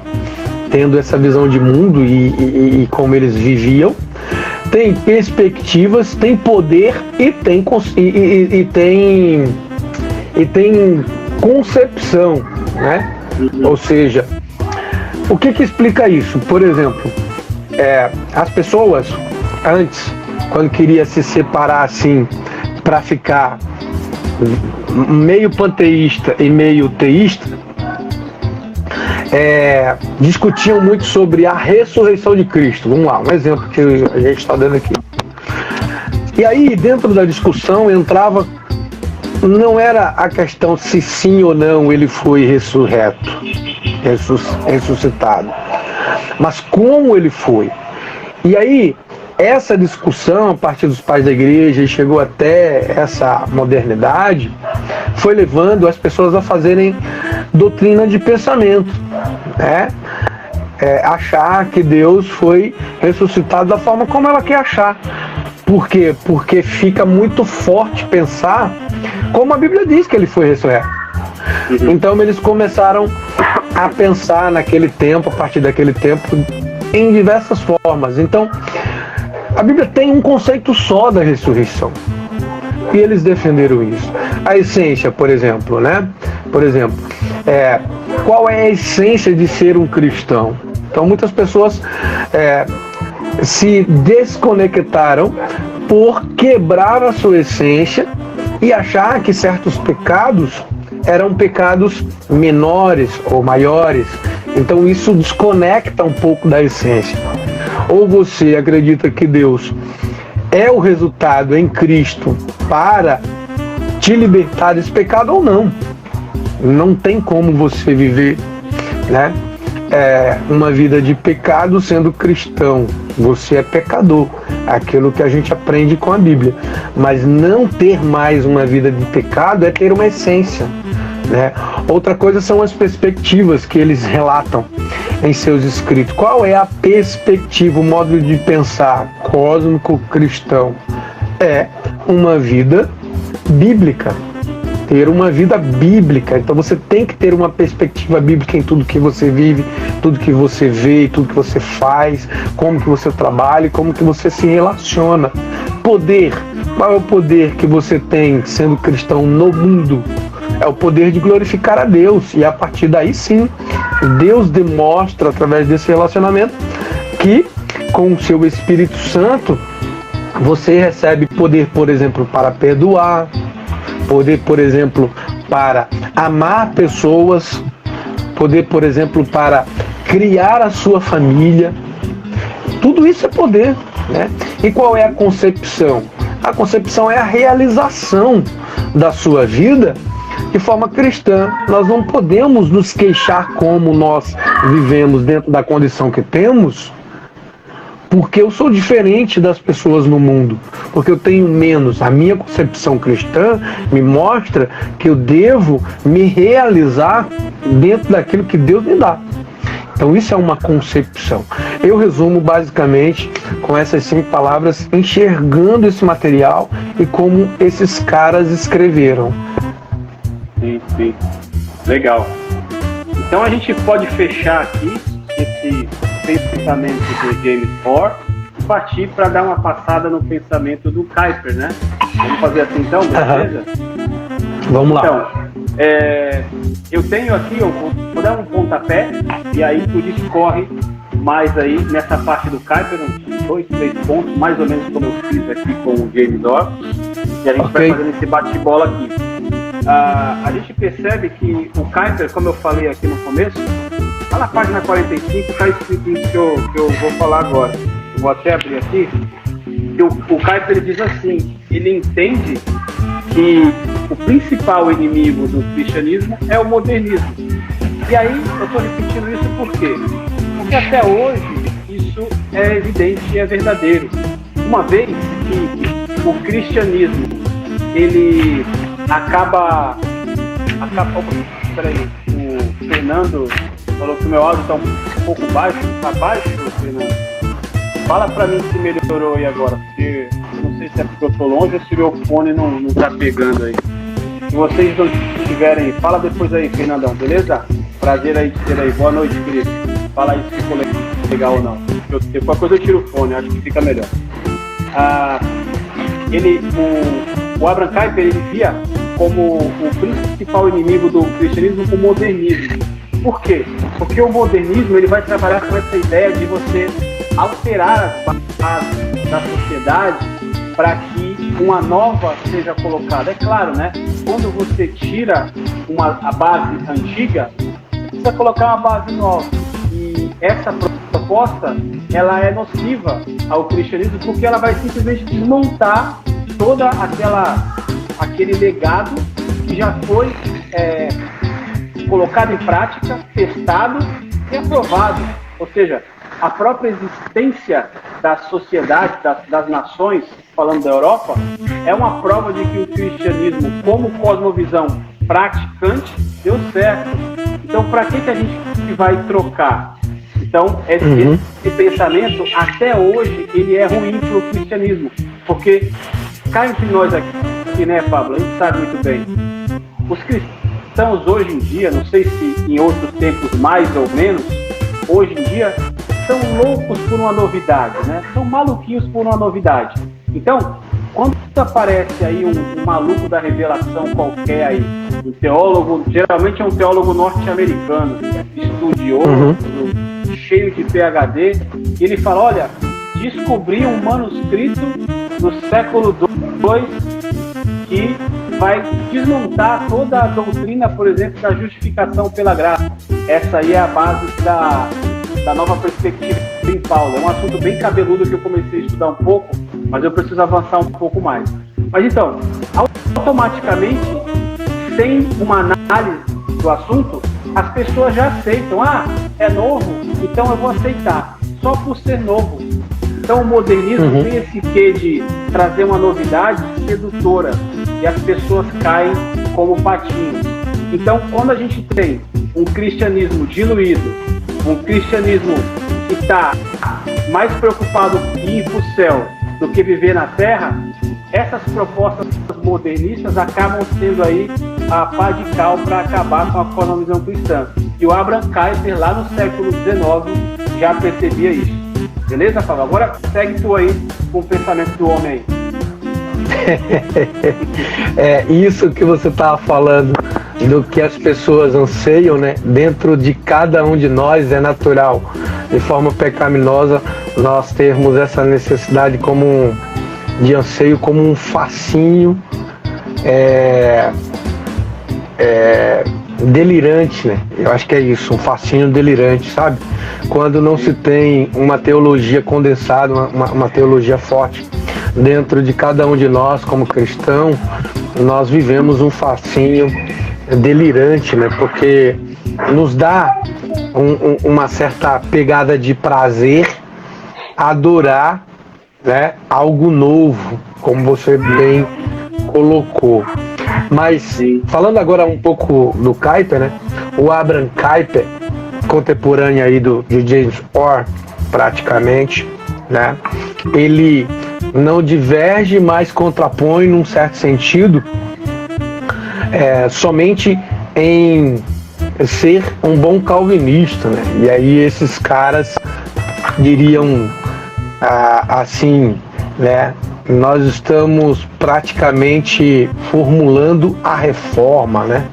tendo essa visão de mundo e como eles viviam. Tem perspectivas, tem poder e tem concepção, né? Ou seja, o que explica isso? Por exemplo, as pessoas antes, quando queria se separar assim para ficar meio panteísta e meio teísta, discutiam muito sobre a ressurreição de Cristo. Vamos lá, um exemplo que a gente está dando aqui. E aí, dentro da discussão, entrava, não era a questão se sim ou não ele foi ressuscitado, mas como ele foi. E aí, essa discussão, a partir dos pais da igreja, e chegou até essa modernidade, foi levando as pessoas a fazerem doutrina de pensamento, né? Achar que Deus foi ressuscitado da forma como ela quer achar. Por quê? Porque fica muito forte pensar como a Bíblia diz que ele foi ressurreto. Então eles começaram a pensar naquele tempo, a partir daquele tempo, em diversas formas. Então, a Bíblia tem um conceito só da ressurreição. E eles defenderam isso. A essência, por exemplo, né? Por exemplo, qual é a essência de ser um cristão? Então, muitas pessoas se desconectaram por quebrar a sua essência e achar que certos pecados eram pecados menores ou maiores. Então, isso desconecta um pouco da essência. Ou você acredita que Deus é o resultado em Cristo para te libertar desse pecado ou não. Não tem como você viver, né, uma vida de pecado sendo cristão. você é pecador, aquilo que a gente aprende com a Bíblia. Mas não ter mais uma vida de pecado é ter uma essência, né? Outra coisa são as perspectivas que eles relatam em seus escritos. Qual é a perspectiva, o modo de pensar cósmico cristão? É uma vida bíblica, ter uma vida bíblica. Então você tem que ter uma perspectiva bíblica em tudo que você vive, tudo que você vê, tudo que você faz, como que você trabalha, como que você se relaciona. Poder, qual é o poder que você tem sendo cristão no mundo? É o poder de glorificar a Deus, e a partir daí sim, Deus demonstra através desse relacionamento que com o seu Espírito Santo você recebe poder, por exemplo, para perdoar, poder, por exemplo, para amar pessoas, poder, por exemplo, para criar a sua família. Tudo isso é poder, né? E qual é a concepção? A concepção é a realização da sua vida de forma cristã. Nós não podemos nos queixar como nós vivemos dentro da condição que temos, porque eu sou diferente das pessoas no mundo, porque eu tenho menos. A minha concepção cristã me mostra que eu devo me realizar dentro daquilo que Deus me dá. Então isso é uma concepção. Eu resumo basicamente com essas 5 palavras, enxergando esse material e como esses caras escreveram. Sim, sim. Legal. Então a gente pode fechar aqui esse pensamento do James Moore e partir para dar uma passada no pensamento do Kuyper, né? Vamos fazer assim então, beleza? Vamos lá. Então, eu tenho aqui, eu vou dar um pontapé e aí tu discorre mais aí nessa parte do Kuyper, uns 2, 3 pontos, mais ou menos como eu fiz aqui com o James Moore, e a gente vai fazendo esse bate-bola aqui. A gente percebe que o Kuyper, como eu falei aqui no começo, lá na página 45 está escrito isso que eu vou falar agora. Eu vou até abrir aqui. Que o Kuyper diz assim, ele entende que o principal inimigo do cristianismo é o modernismo. E aí eu estou repetindo isso por quê? Porque até hoje isso é evidente e é verdadeiro. Uma vez que o cristianismo ele acaba. Peraí, o Fernando falou que o meu áudio está um pouco baixo. Está baixo, Fernando? Fala pra mim se melhorou aí agora, porque eu não sei se é porque eu tô longe ou se o meu fone não tá pegando aí. Se vocês não estiverem, fala depois aí, Fernandão, beleza? Prazer aí de ter aí. Boa noite, querido. Fala aí se ficou legal ou não. Qualquer coisa eu tiro o fone, acho que fica melhor. O Abraham Kuyper, ele via como o principal inimigo do cristianismo o modernismo. Por quê? Porque o modernismo ele vai trabalhar com essa ideia de você alterar as bases da sociedade para que uma nova seja colocada. É claro, né? Quando você tira a base antiga, você precisa colocar uma base nova. E essa proposta, ela é nociva ao cristianismo porque ela vai simplesmente desmontar toda aquele legado que já foi colocado em prática, testado e aprovado. Ou seja, a própria existência da sociedade, das nações, falando da Europa, é uma prova de que o cristianismo, como cosmovisão praticante, deu certo. Então, para que a gente vai trocar? Então, esse pensamento, até hoje, ele é ruim para o cristianismo. Porque, cá entre nós aqui, né, Pablo? A gente sabe muito bem. Os cristãos, hoje em dia, não sei se em outros tempos mais ou menos, hoje em dia, são loucos por uma novidade, né? São maluquinhos por uma novidade. Então, quando aparece aí um maluco da revelação qualquer aí, um teólogo, geralmente é um teólogo norte-americano, estudioso, cheio de PhD, e ele fala, olha, descobri um manuscrito do século II que vai desmontar toda a doutrina, por exemplo, da justificação pela graça. Essa aí é a base da nova perspectiva em Paulo. É um assunto bem cabeludo que eu comecei a estudar um pouco, mas eu preciso avançar um pouco mais. Mas então, automaticamente, sem uma análise do assunto, as pessoas já aceitam. É novo, então eu vou aceitar. Só por ser novo. Então o modernismo tem esse quê de trazer uma novidade sedutora e as pessoas caem como patinhos. Então quando a gente tem um cristianismo diluído, um cristianismo que está mais preocupado em ir para o céu do que viver na terra, essas propostas modernistas acabam sendo aí a pá de cal para acabar com a cosmovisão cristã. E o Abraham Kuyper, lá no século XIX, já percebia isso. Beleza, Fábio? Agora segue tu aí com o pensamento do homem aí. É isso que você estava falando, do que as pessoas anseiam, né? Dentro de cada um de nós é natural, de forma pecaminosa, nós termos essa necessidade de anseio como um fascínio delirante, né? Eu acho que é isso, um fascínio delirante, sabe? Quando não se tem uma teologia condensada, uma teologia forte dentro de cada um de nós como cristão, nós vivemos um fascínio delirante, né? Porque nos dá uma certa pegada de prazer adorar, né, algo novo, como você bem colocou. Mas falando agora um pouco do Kuyper, né? O Abraham Kuyper, contemporâneo aí de James Orr, praticamente, né? Ele não diverge, mas contrapõe num certo sentido, somente em ser um bom calvinista, né? E aí esses caras diriam assim, né? Nós estamos praticamente formulando a reforma, né?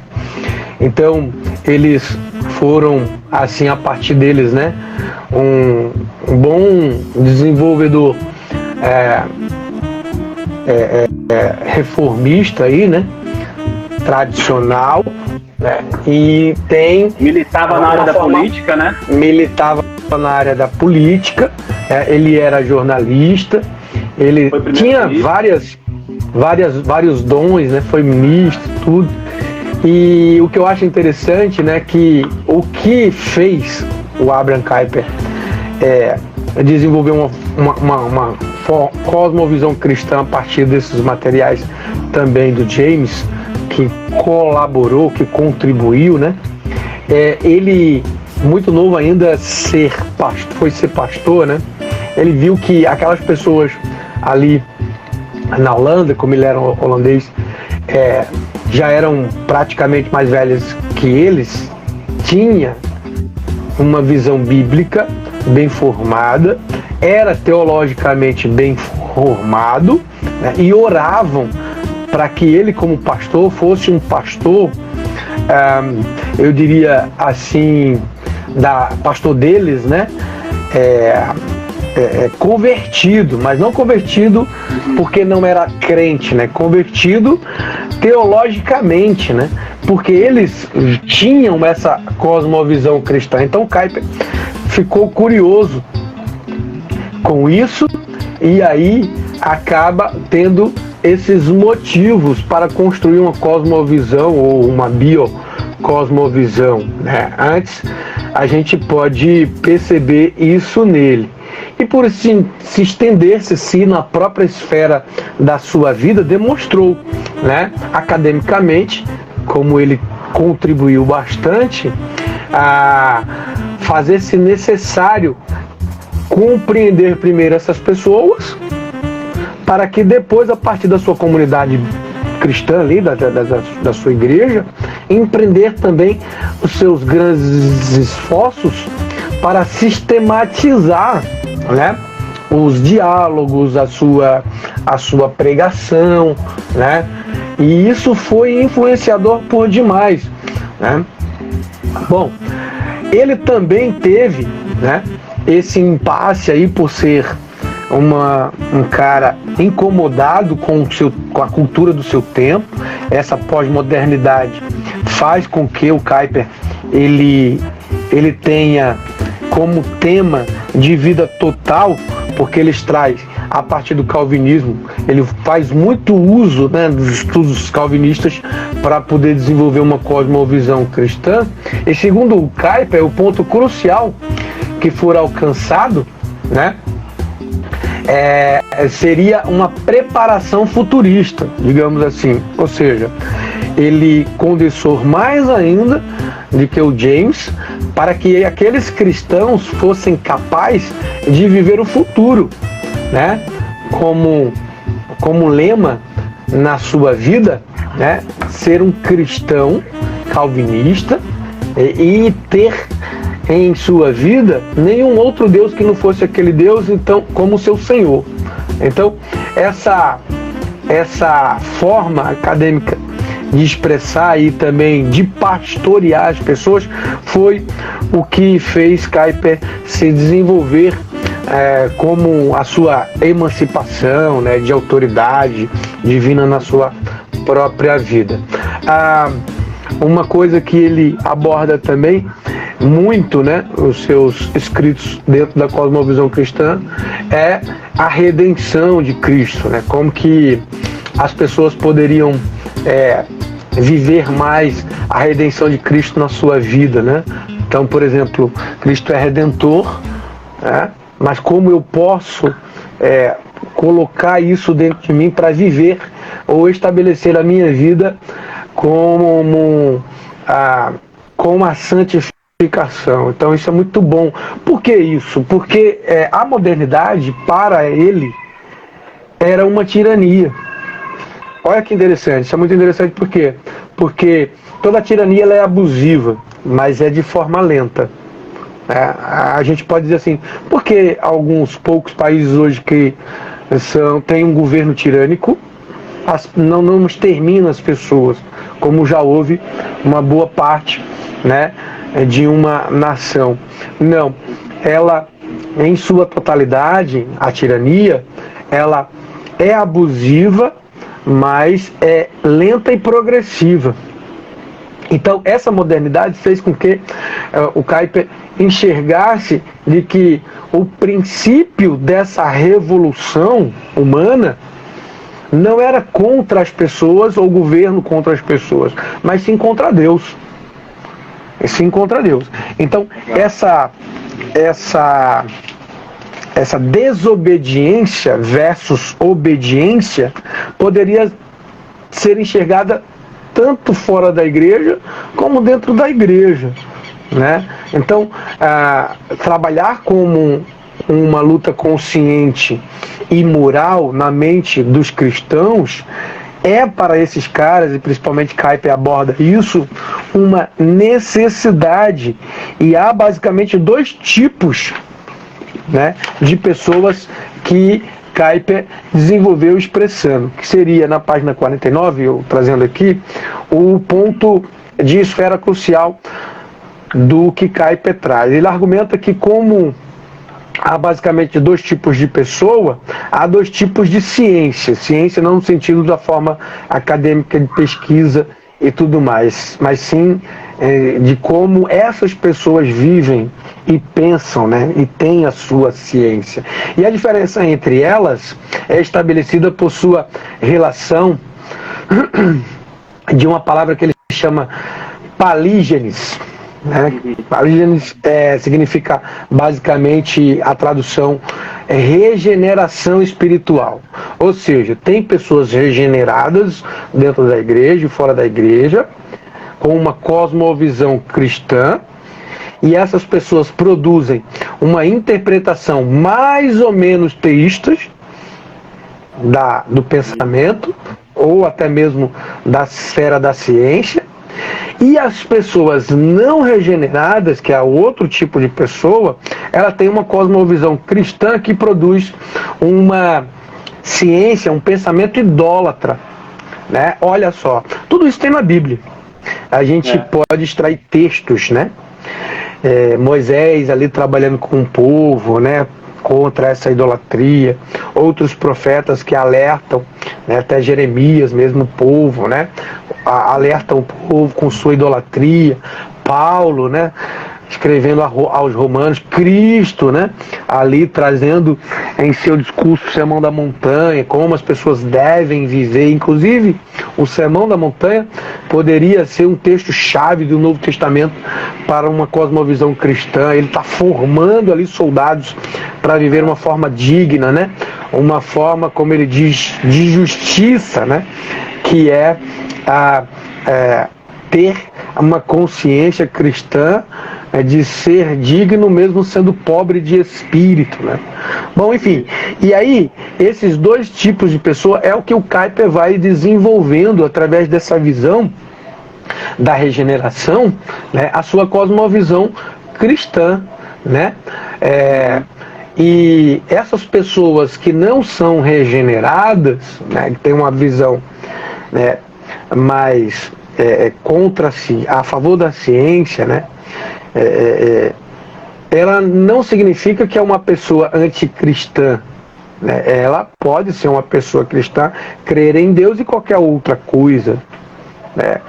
Então eles foram, assim, a partir deles, né, um bom desenvolvedor reformista aí, né, tradicional, né, e militava na área da política, né? Militava na área da política, ele era jornalista, ele tinha vários dons, né, foi ministro, tudo. E o que eu acho interessante, né, que o que fez o Abraham Kuyper desenvolver uma cosmovisão cristã a partir desses materiais também do James, que colaborou, que contribuiu, né? Ele, muito novo ainda, foi ser pastor, né? Ele viu que aquelas pessoas ali na Holanda, como ele era holandês, já eram praticamente mais velhas que eles, tinha uma visão bíblica bem formada, era teologicamente bem formado, né, e oravam para que ele, como pastor, fosse um pastor, eu diria assim, pastor deles, né, convertido, mas não convertido porque não era crente, né? Convertido teologicamente, né? Porque eles tinham essa cosmovisão cristã. Então Kuyper ficou curioso com isso e aí acaba tendo esses motivos para construir uma cosmovisão ou uma biocosmovisão, né? Antes a gente pode perceber isso nele. E por se estender-se na própria esfera da sua vida, demonstrou, né, academicamente, como ele contribuiu bastante, a fazer-se necessário compreender primeiro essas pessoas, para que depois, a partir da sua comunidade cristã ali, da sua igreja, empreender também os seus grandes esforços para sistematizar, né, os diálogos, a sua pregação, né, e isso foi influenciador por demais, né. Bom, ele também teve, né, esse impasse aí por ser um cara incomodado com a cultura do seu tempo. Essa pós-modernidade faz com que o Kuyper ele tenha como tema de vida total, porque ele traz, a partir do calvinismo, ele faz muito uso, né, dos estudos calvinistas para poder desenvolver uma cosmovisão cristã. E segundo o Kuyper, o ponto crucial que for alcançado, né, seria uma preparação futurista, digamos assim. Ou seja, ele condensou mais ainda do que o James para que aqueles cristãos fossem capazes de viver o futuro, né? Como lema na sua vida, né? Ser um cristão calvinista e ter em sua vida nenhum outro Deus que não fosse aquele Deus, então, como seu Senhor. Então, essa forma acadêmica de expressar e também de pastorear as pessoas foi o que fez Kuyper se desenvolver como a sua emancipação, né, de autoridade divina na sua própria vida. Uma coisa que ele aborda também muito, né, os seus escritos dentro da cosmovisão cristã, é a redenção de Cristo, né, como que as pessoas poderiam viver mais a redenção de Cristo na sua vida, né? Então, por exemplo, Cristo é redentor, né? Mas como eu posso colocar isso dentro de mim para viver ou estabelecer a minha vida com a santificação. Então isso é muito bom. Por que isso? Porque a modernidade, para ele, era uma tirania. Olha que interessante, isso é muito interessante. Por quê? Porque toda tirania ela é abusiva, mas é de forma lenta. A gente pode dizer assim, por que alguns poucos países hoje que têm um governo tirânico não extermina as pessoas, como já houve uma boa parte, né, de uma nação? Não, ela, em sua totalidade, a tirania, ela é abusiva, mas é lenta e progressiva. Então, essa modernidade fez com que o Kuyper enxergasse de que o princípio dessa revolução humana não era contra as pessoas ou o governo contra as pessoas, mas sim contra Deus. Sim contra Deus. Então, essa desobediência versus obediência poderia ser enxergada tanto fora da igreja como dentro da igreja, né? Então, trabalhar como uma luta consciente e moral na mente dos cristãos é para esses caras, e principalmente Kuyper aborda isso, uma necessidade. E há basicamente dois tipos, né, de pessoas que Kuyper desenvolveu expressando, que seria na página 49, eu trazendo aqui, o ponto de esfera crucial do que Kuyper traz. Ele argumenta que como há basicamente dois tipos de pessoa, há dois tipos de ciência. Ciência não no sentido da forma acadêmica de pesquisa e tudo mais, mas sim de como essas pessoas vivem e pensam, né, e têm a sua ciência. E a diferença entre elas é estabelecida por sua relação de uma palavra que ele chama palígenes. Palígenes significa basicamente, a tradução é regeneração espiritual. Ou seja, tem pessoas regeneradas dentro da igreja e fora da igreja, com uma cosmovisão cristã, e essas pessoas produzem uma interpretação mais ou menos teísta do pensamento, ou até mesmo da esfera da ciência. E as pessoas não regeneradas, que é outro tipo de pessoa, ela tem uma cosmovisão cristã que produz uma ciência, um pensamento idólatra, né? Olha só, tudo isso tem na Bíblia. A gente pode extrair textos, né? Moisés ali trabalhando com o povo, né, contra essa idolatria, outros profetas que alertam, né, até Jeremias mesmo, o povo, né, alertam o povo com sua idolatria. Paulo, né, escrevendo aos Romanos, Cristo, né, ali trazendo em seu discurso o Sermão da Montanha, como as pessoas devem viver. Inclusive, o Sermão da Montanha poderia ser um texto-chave do Novo Testamento para uma cosmovisão cristã. Ele está formando ali soldados para viver uma forma digna, né? Uma forma, como ele diz, de justiça, né? Que é ter uma consciência cristã de ser digno mesmo sendo pobre de espírito, né? Bom, enfim, e aí esses dois tipos de pessoa é o que o Kuyper vai desenvolvendo através dessa visão da regeneração, né? A sua cosmovisão cristã, né? E essas pessoas que não são regeneradas, né, que têm uma visão, né, mais contra-se, a favor da ciência, né, ela não significa que é uma pessoa anticristã, né? Ela pode ser uma pessoa cristã, crer em Deus e qualquer outra coisa, né?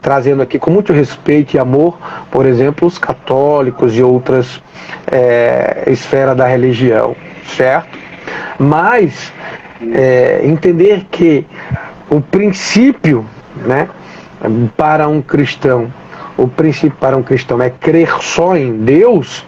Trazendo aqui com muito respeito e amor, por exemplo, os católicos e outras esferas da religião, certo? Mas entender que o princípio, né, para um cristão, o princípio para um cristão é crer só em Deus,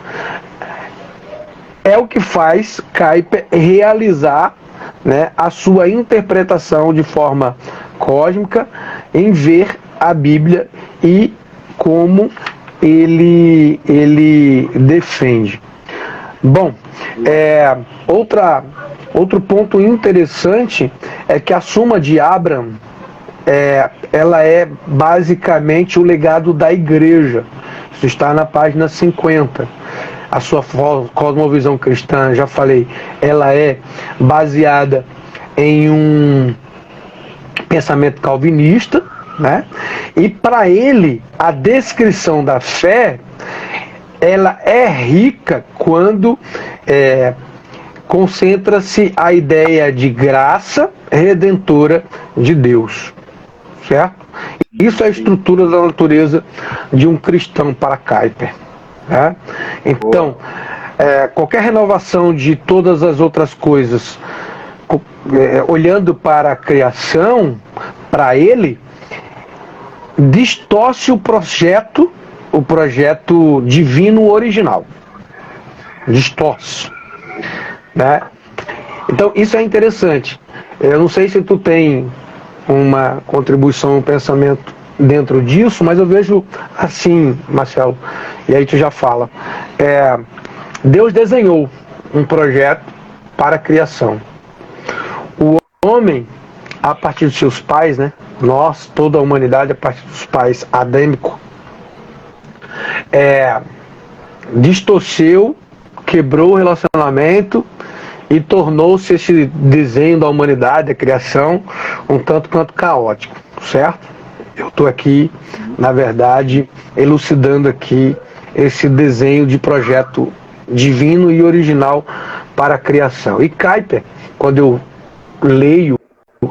é o que faz Kuyper realizar, né, a sua interpretação de forma cósmica em ver a Bíblia e como ele defende. Bom, outro ponto interessante é que a Suma de Abraham ela é basicamente o legado da igreja. Isso está na página 50. A sua cosmovisão cristã, já falei, ela é baseada em um pensamento calvinista, né? E para ele, a descrição da fé, ela é rica quando concentra-se a ideia de graça redentora de Deus, certo? Isso é a estrutura da natureza de um cristão para Kuyper, né? Então, qualquer renovação de todas as outras coisas, olhando para a criação, para ele, distorce o projeto divino original. Distorce, né? Então, isso é interessante. Eu não sei se tu tem uma contribuição, um pensamento dentro disso, mas eu vejo assim, Marcelo, e aí tu já fala. Deus desenhou um projeto para a criação. O homem, a partir dos seus pais, né? Nós, toda a humanidade, a partir dos pais adâmicos, distorceu, quebrou o relacionamento e tornou-se esse desenho da humanidade, a criação, um tanto quanto caótico, certo? Eu estou aqui, na verdade, elucidando aqui esse desenho de projeto divino e original para a criação. E Kuyper, quando eu leio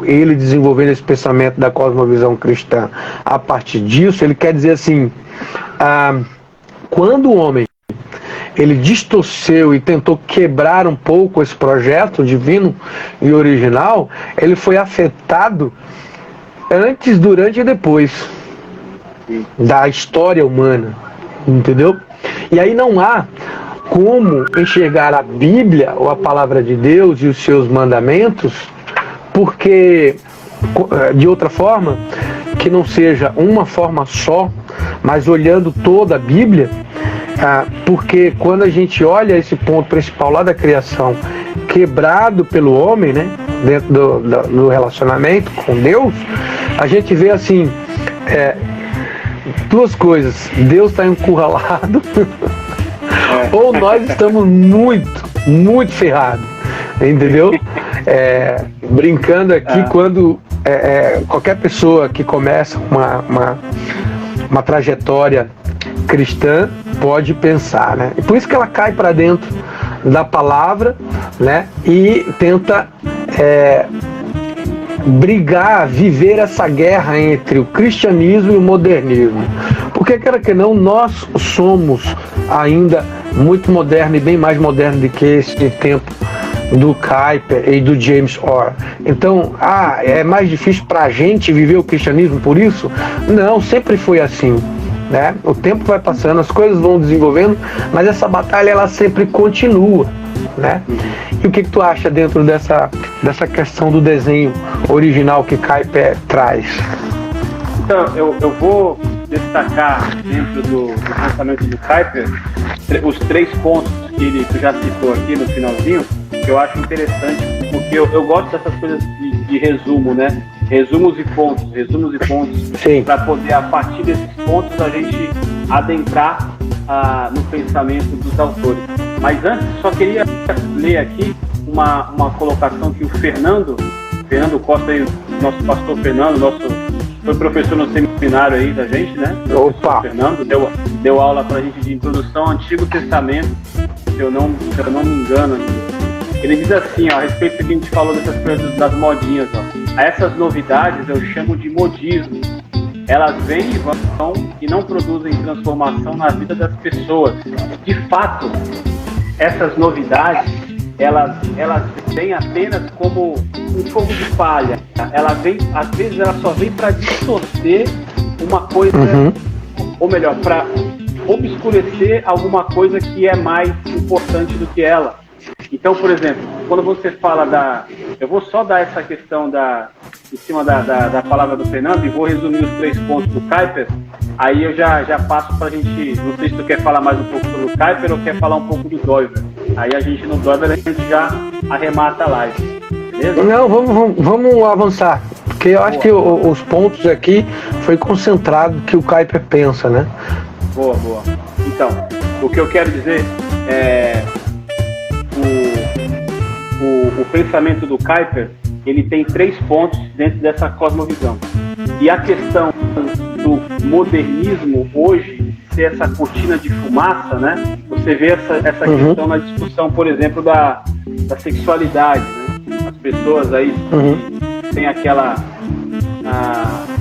ele desenvolvendo esse pensamento da cosmovisão cristã a partir disso, ele quer dizer assim, quando o homem ele distorceu e tentou quebrar um pouco esse projeto divino e original, ele foi afetado antes, durante e depois da história humana, entendeu? E aí não há como enxergar a Bíblia ou a palavra de Deus e os seus mandamentos, porque de outra forma, que não seja uma forma só, mas olhando toda a Bíblia, porque quando a gente olha esse ponto principal lá da criação, quebrado pelo homem, né, dentro do relacionamento com Deus, a gente vê assim, duas coisas: Deus está encurralado ou nós estamos muito ferrados, entendeu? Brincando aqui, quando qualquer pessoa que começa uma trajetória cristã pode pensar, né? E por isso que ela cai para dentro da palavra, né? E tenta brigar, viver essa guerra entre o cristianismo e o modernismo. Porque, quer que não, nós somos ainda muito moderno e bem mais moderno do que esse tempo do Kuyper e do James Orr. Então, é mais difícil para a gente viver o cristianismo por isso? Não, sempre foi assim, né? O tempo vai passando, as coisas vão desenvolvendo, mas essa batalha ela sempre continua, né? E o que tu acha dentro dessa questão do desenho original que Kuyper traz? Então, eu vou destacar dentro do pensamento do Kuyper os 3 pontos que tu já citou aqui no finalzinho, que eu acho interessante, porque eu gosto dessas coisas de resumo, né? Resumos e pontos, para poder, a partir desses pontos, a gente adentrar no pensamento dos autores. Mas antes, só queria ler aqui uma colocação que o Fernando Costa, aí, nosso pastor Fernando, foi professor no seminário aí da gente, né? Opa! Fernando deu aula pra gente de introdução ao Antigo Testamento, se eu não me engano. Ele diz assim, ó, a respeito do que a gente falou dessas coisas das modinhas, ó. Essas novidades eu chamo de modismo. Elas vêm e vão e não produzem transformação na vida das pessoas. De fato, essas novidades, elas vêm apenas como um fogo de palha. Às vezes ela só vem para distorcer uma coisa, ou melhor, para obscurecer alguma coisa que é mais importante do que ela. Então, por exemplo, quando você fala eu vou só dar essa questão em cima da palavra do Fernando e vou resumir os 3 pontos do Kuyper, aí eu já passo pra gente, não sei se tu quer falar mais um pouco sobre o Kuyper ou quer falar um pouco do Doiver. Aí a gente no Doiver a gente já arremata a live, beleza? Não, vamos avançar, porque eu acho que os pontos aqui foi concentrado que o Kuyper pensa, né? Boa. Então, o que eu quero dizer é o pensamento do Kuyper, ele tem 3 pontos dentro dessa cosmovisão. E a questão do modernismo hoje ser essa cortina de fumaça, né? Você vê essa questão na discussão, por exemplo, da sexualidade, né? As pessoas aí têm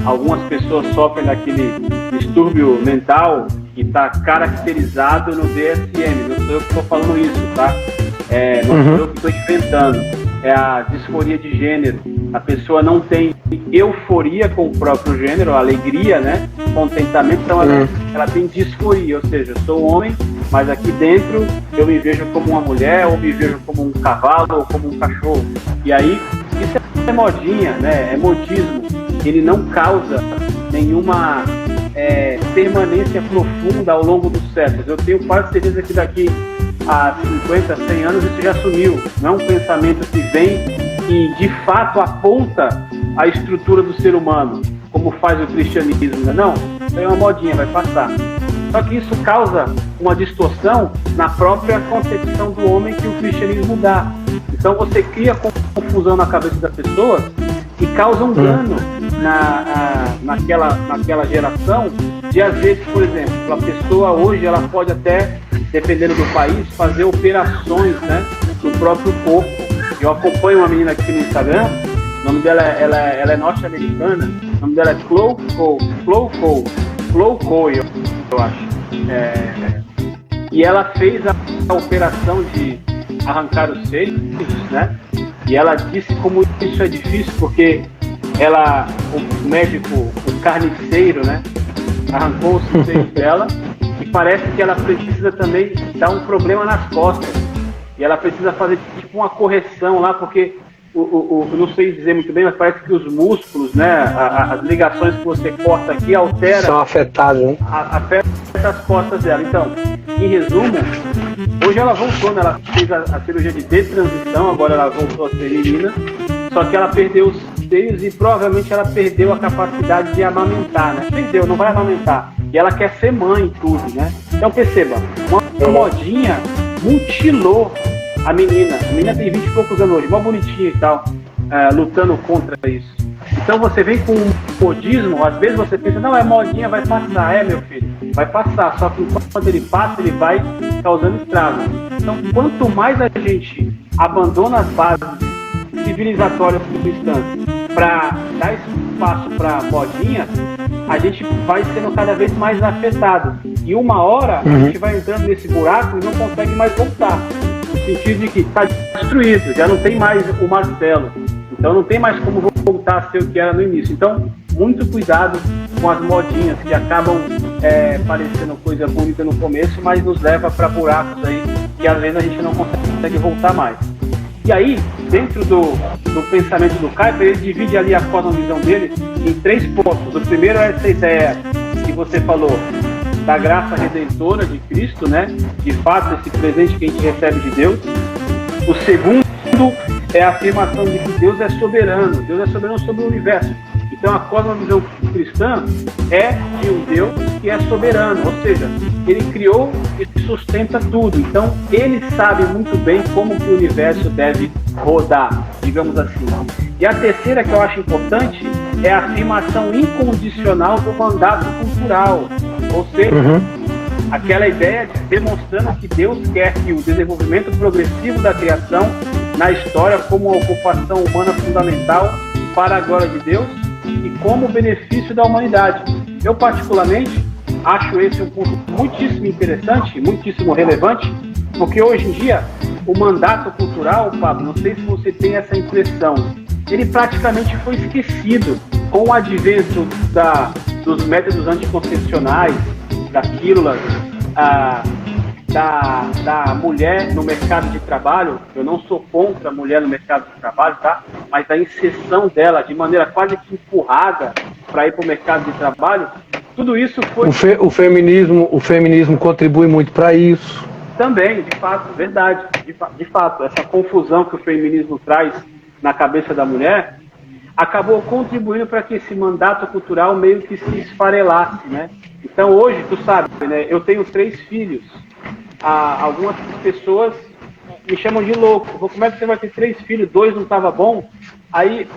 algumas pessoas sofrem daquele distúrbio mental que está caracterizado no DSM. Não sou eu que estou falando isso, tá? Não sou eu que estou inventando. É a disforia de gênero. A pessoa não tem euforia com o próprio gênero, alegria, né? Contentamento, então ela tem disforia, ou seja, eu sou homem, mas aqui dentro eu me vejo como uma mulher, ou me vejo como um cavalo, ou como um cachorro. E aí, isso é modinha, né? É modismo. Ele não causa nenhuma permanência profunda ao longo dos séculos. Eu tenho quase certeza que daqui há 50, 100 anos isso já sumiu. Não é um pensamento que vem e de fato aponta a estrutura do ser humano, como faz o cristianismo. Não, isso é uma modinha, vai passar. Só que isso causa uma distorção na própria concepção do homem que o cristianismo dá. Então você cria confusão na cabeça da pessoa e causa um dano naquela geração de, às vezes, por exemplo, a pessoa hoje ela pode até, dependendo do país, fazer operações, né, no próprio corpo. Eu acompanho uma menina aqui no Instagram, o nome dela ela é norte-americana, o nome dela é Chloe Cole, eu acho. E ela fez a operação de arrancar os seios, né? E ela disse como isso é difícil, porque o médico, o carniceiro, né, arrancou os seios dela e parece que ela precisa também dar um problema nas costas. E ela precisa fazer tipo uma correção lá, porque não sei dizer muito bem, mas parece que os músculos, né, as ligações que você corta aqui alteram. São afetadas, né? Afeta as costas dela. Então, em resumo, hoje ela voltou, né? Ela fez a cirurgia de detransição, agora ela voltou a ser menina, só que ela perdeu os seios e provavelmente ela perdeu a capacidade de amamentar, né? Perdeu, não vai amamentar. E ela quer ser mãe e tudo, né? Então perceba, uma modinha mutilou a menina. A menina tem 20 e poucos anos hoje, mó bonitinha e tal, lutando contra isso. Então você vem com um modismo, às vezes você pensa, não, é modinha, vai passar. Meu filho, vai passar, só que quando ele passa, ele vai causando estrago. Então, quanto mais a gente abandona as bases civilizatórias cristãs para dar espaço para modinha, a gente vai sendo cada vez mais afetado. E uma hora a gente vai entrando nesse buraco e não consegue mais voltar. no sentido de que está destruído, já não tem mais o Marcelo, então não tem mais como voltar a ser o que era no início. Então, muito cuidado com as modinhas que acabam parecendo coisa bonita no começo, mas nos leva para buracos aí que às vezes a gente não consegue voltar mais. E aí, dentro do pensamento do Kuyper, ele divide ali a cosmovisão dele em 3 pontos. O primeiro é essa ideia que você falou, da graça redentora de Cristo, né? De fato, esse presente que a gente recebe de Deus. O segundo é a afirmação de que Deus é soberano sobre o universo. Então, a cosmovisão cristã é de um Deus que é soberano, ou seja, ele criou e sustenta tudo. Então, ele sabe muito bem como que o universo deve rodar, digamos assim. E a terceira, que eu acho importante, é a afirmação incondicional do mandato cultural, ou seja, aquela ideia de demonstrando que Deus quer que o desenvolvimento progressivo da criação na história como uma ocupação humana fundamental para a glória de Deus e como benefício da humanidade. Eu, particularmente, acho esse um ponto muitíssimo interessante, muitíssimo relevante, porque hoje em dia o mandato cultural, Pablo, não sei se você tem essa impressão, ele praticamente foi esquecido com o advento dos métodos anticoncepcionais, da pílula, da mulher no mercado de trabalho. Eu não sou contra a mulher no mercado de trabalho, tá? Mas a inserção dela de maneira quase que empurrada para ir para o mercado de trabalho, tudo isso foi... O feminismo contribui muito para isso. Também, de fato, verdade. De fato, essa confusão que o feminismo traz na cabeça da mulher acabou contribuindo para que esse mandato cultural meio que se esfarelasse, né? Então hoje, tu sabe, né? Eu tenho 3 filhos. Algumas pessoas me chamam de louco. Como é que você vai ter 3 filhos? 2 não estava bom? Aí,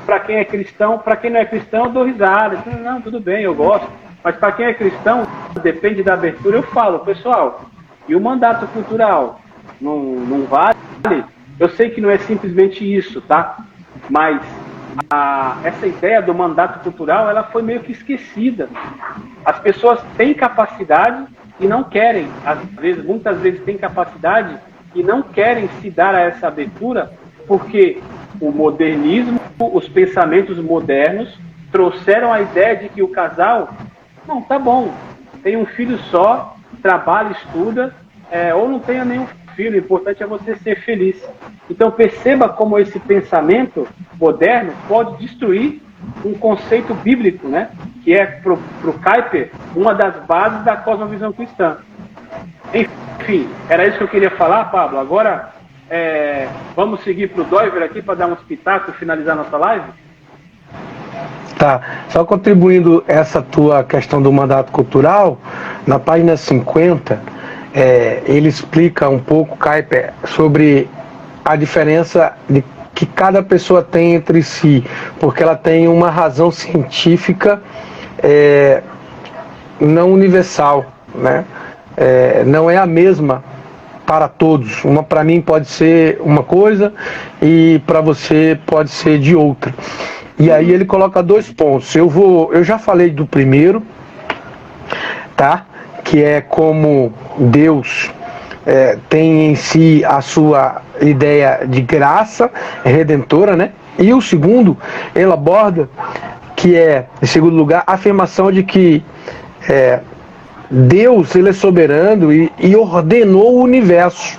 para quem é cristão, para quem não é cristão, eu dou risada. Não, tudo bem, eu gosto. Mas para quem é cristão, depende da abertura, eu falo, pessoal, e o mandato cultural? Não vale? Eu sei que não é simplesmente isso, tá? Mas essa ideia do mandato cultural, ela foi meio que esquecida. As pessoas têm capacidade e não querem, muitas vezes têm capacidade e não querem se dar a essa abertura, porque o modernismo, os pensamentos modernos trouxeram a ideia de que o casal, não, tá bom, tem um filho só, trabalha, estuda, ou não tenha nenhum filho, o importante é você ser feliz. Então perceba como esse pensamento moderno pode destruir um conceito bíblico, né? Que é, para o Kuyper, uma das bases da cosmovisão cristã. Enfim, era isso que eu queria falar, Pablo. Agora, vamos seguir para o Doiver aqui para dar uns pitacos e finalizar nossa live? Tá, só contribuindo essa tua questão do mandato cultural, na página 50, ele explica um pouco, Kuyper, sobre a diferença que cada pessoa tem entre si, porque ela tem uma razão científica não universal, né? Não é a mesma para todos. Uma para mim pode ser uma coisa e para você pode ser de outra. E aí ele coloca 2 pontos. Eu já falei do primeiro, tá? Que é como Deus tem em si a sua ideia de graça redentora, né? E o segundo, ele aborda, que é, em segundo lugar, a afirmação de que Deus, ele é soberano e ordenou o universo.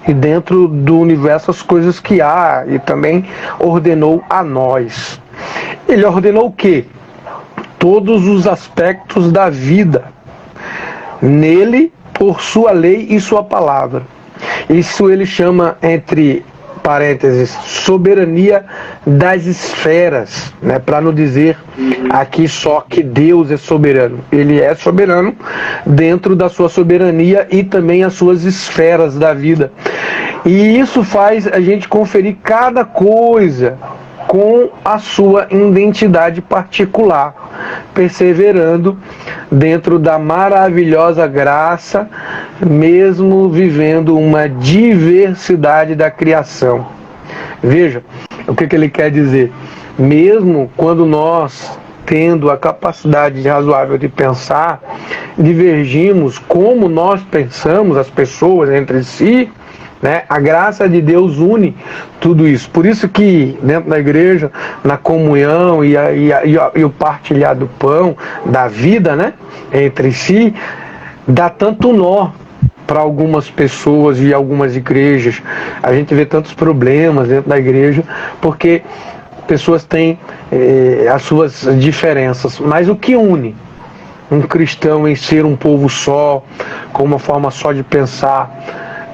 E dentro do universo as coisas que há, e também ordenou a nós. Ele ordenou o quê? Todos os aspectos da vida. Nele, por sua lei e sua palavra. Isso ele chama, entre parênteses, soberania das esferas, né? Para não dizer aqui só que Deus é soberano. Ele é soberano dentro da sua soberania e também as suas esferas da vida. E isso faz a gente conferir cada coisa com a sua identidade particular, perseverando dentro da maravilhosa graça, mesmo vivendo uma diversidade da criação. Veja o que ele quer dizer. Mesmo quando nós, tendo a capacidade razoável de pensar, divergimos como nós pensamos, as pessoas entre si, né? A graça de Deus une tudo isso. Por isso que dentro da igreja, na comunhão e o partilhar do pão, da vida, né? Entre si, dá tanto nó para algumas pessoas e algumas igrejas. A gente vê tantos problemas dentro da igreja, porque pessoas têm as suas diferenças. Mas o que une um cristão em ser um povo só, com uma forma só de pensar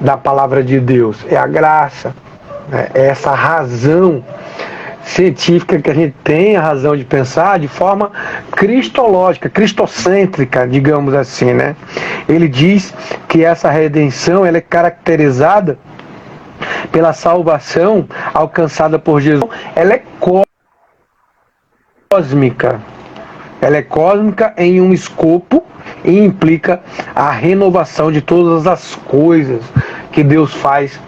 da palavra de Deus, é a graça, é essa razão científica que a gente tem, a razão de pensar de forma cristológica, cristocêntrica, digamos assim, né? Ele diz que essa redenção ela é caracterizada pela salvação alcançada por Jesus. Ela é cósmica. Ela é cósmica em um escopo e implica a renovação de todas as coisas que Deus faz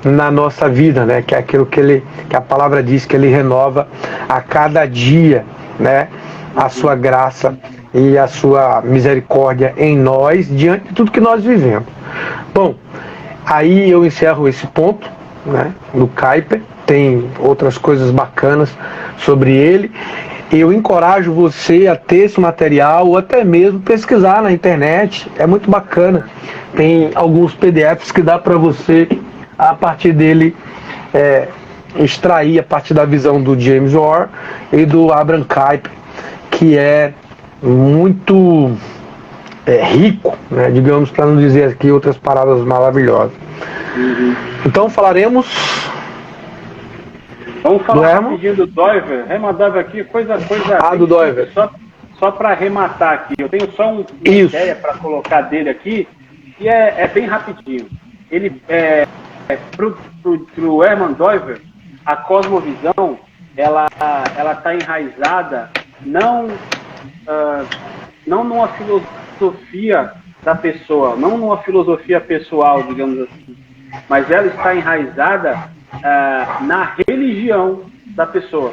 na nossa vida, né? Que é aquilo que a palavra diz que Ele renova a cada dia, né? A sua graça e a sua misericórdia em nós diante de tudo que nós vivemos. Bom, aí eu encerro esse ponto, né? Do Kuyper. Tem outras coisas bacanas sobre ele. Eu encorajo você a ter esse material ou até mesmo pesquisar na internet. É muito bacana. Tem alguns PDFs que dá para você, a partir dele, extrair a partir da visão do James Orr e do Abraham Kuyper, que é muito rico, né? Digamos, para não dizer aqui outras palavras maravilhosas. Então falaremos... Vamos falar rapidinho do Doiver. Hermann Doiver aqui, coisa do Doiver. Só para arrematar aqui. Eu tenho só uma ideia para colocar dele aqui, e é bem rapidinho. Ele, pro Hermann Doiver, a cosmovisão, ela está enraizada não numa filosofia da pessoa, não numa filosofia pessoal, digamos assim, mas ela está enraizada na religião da pessoa,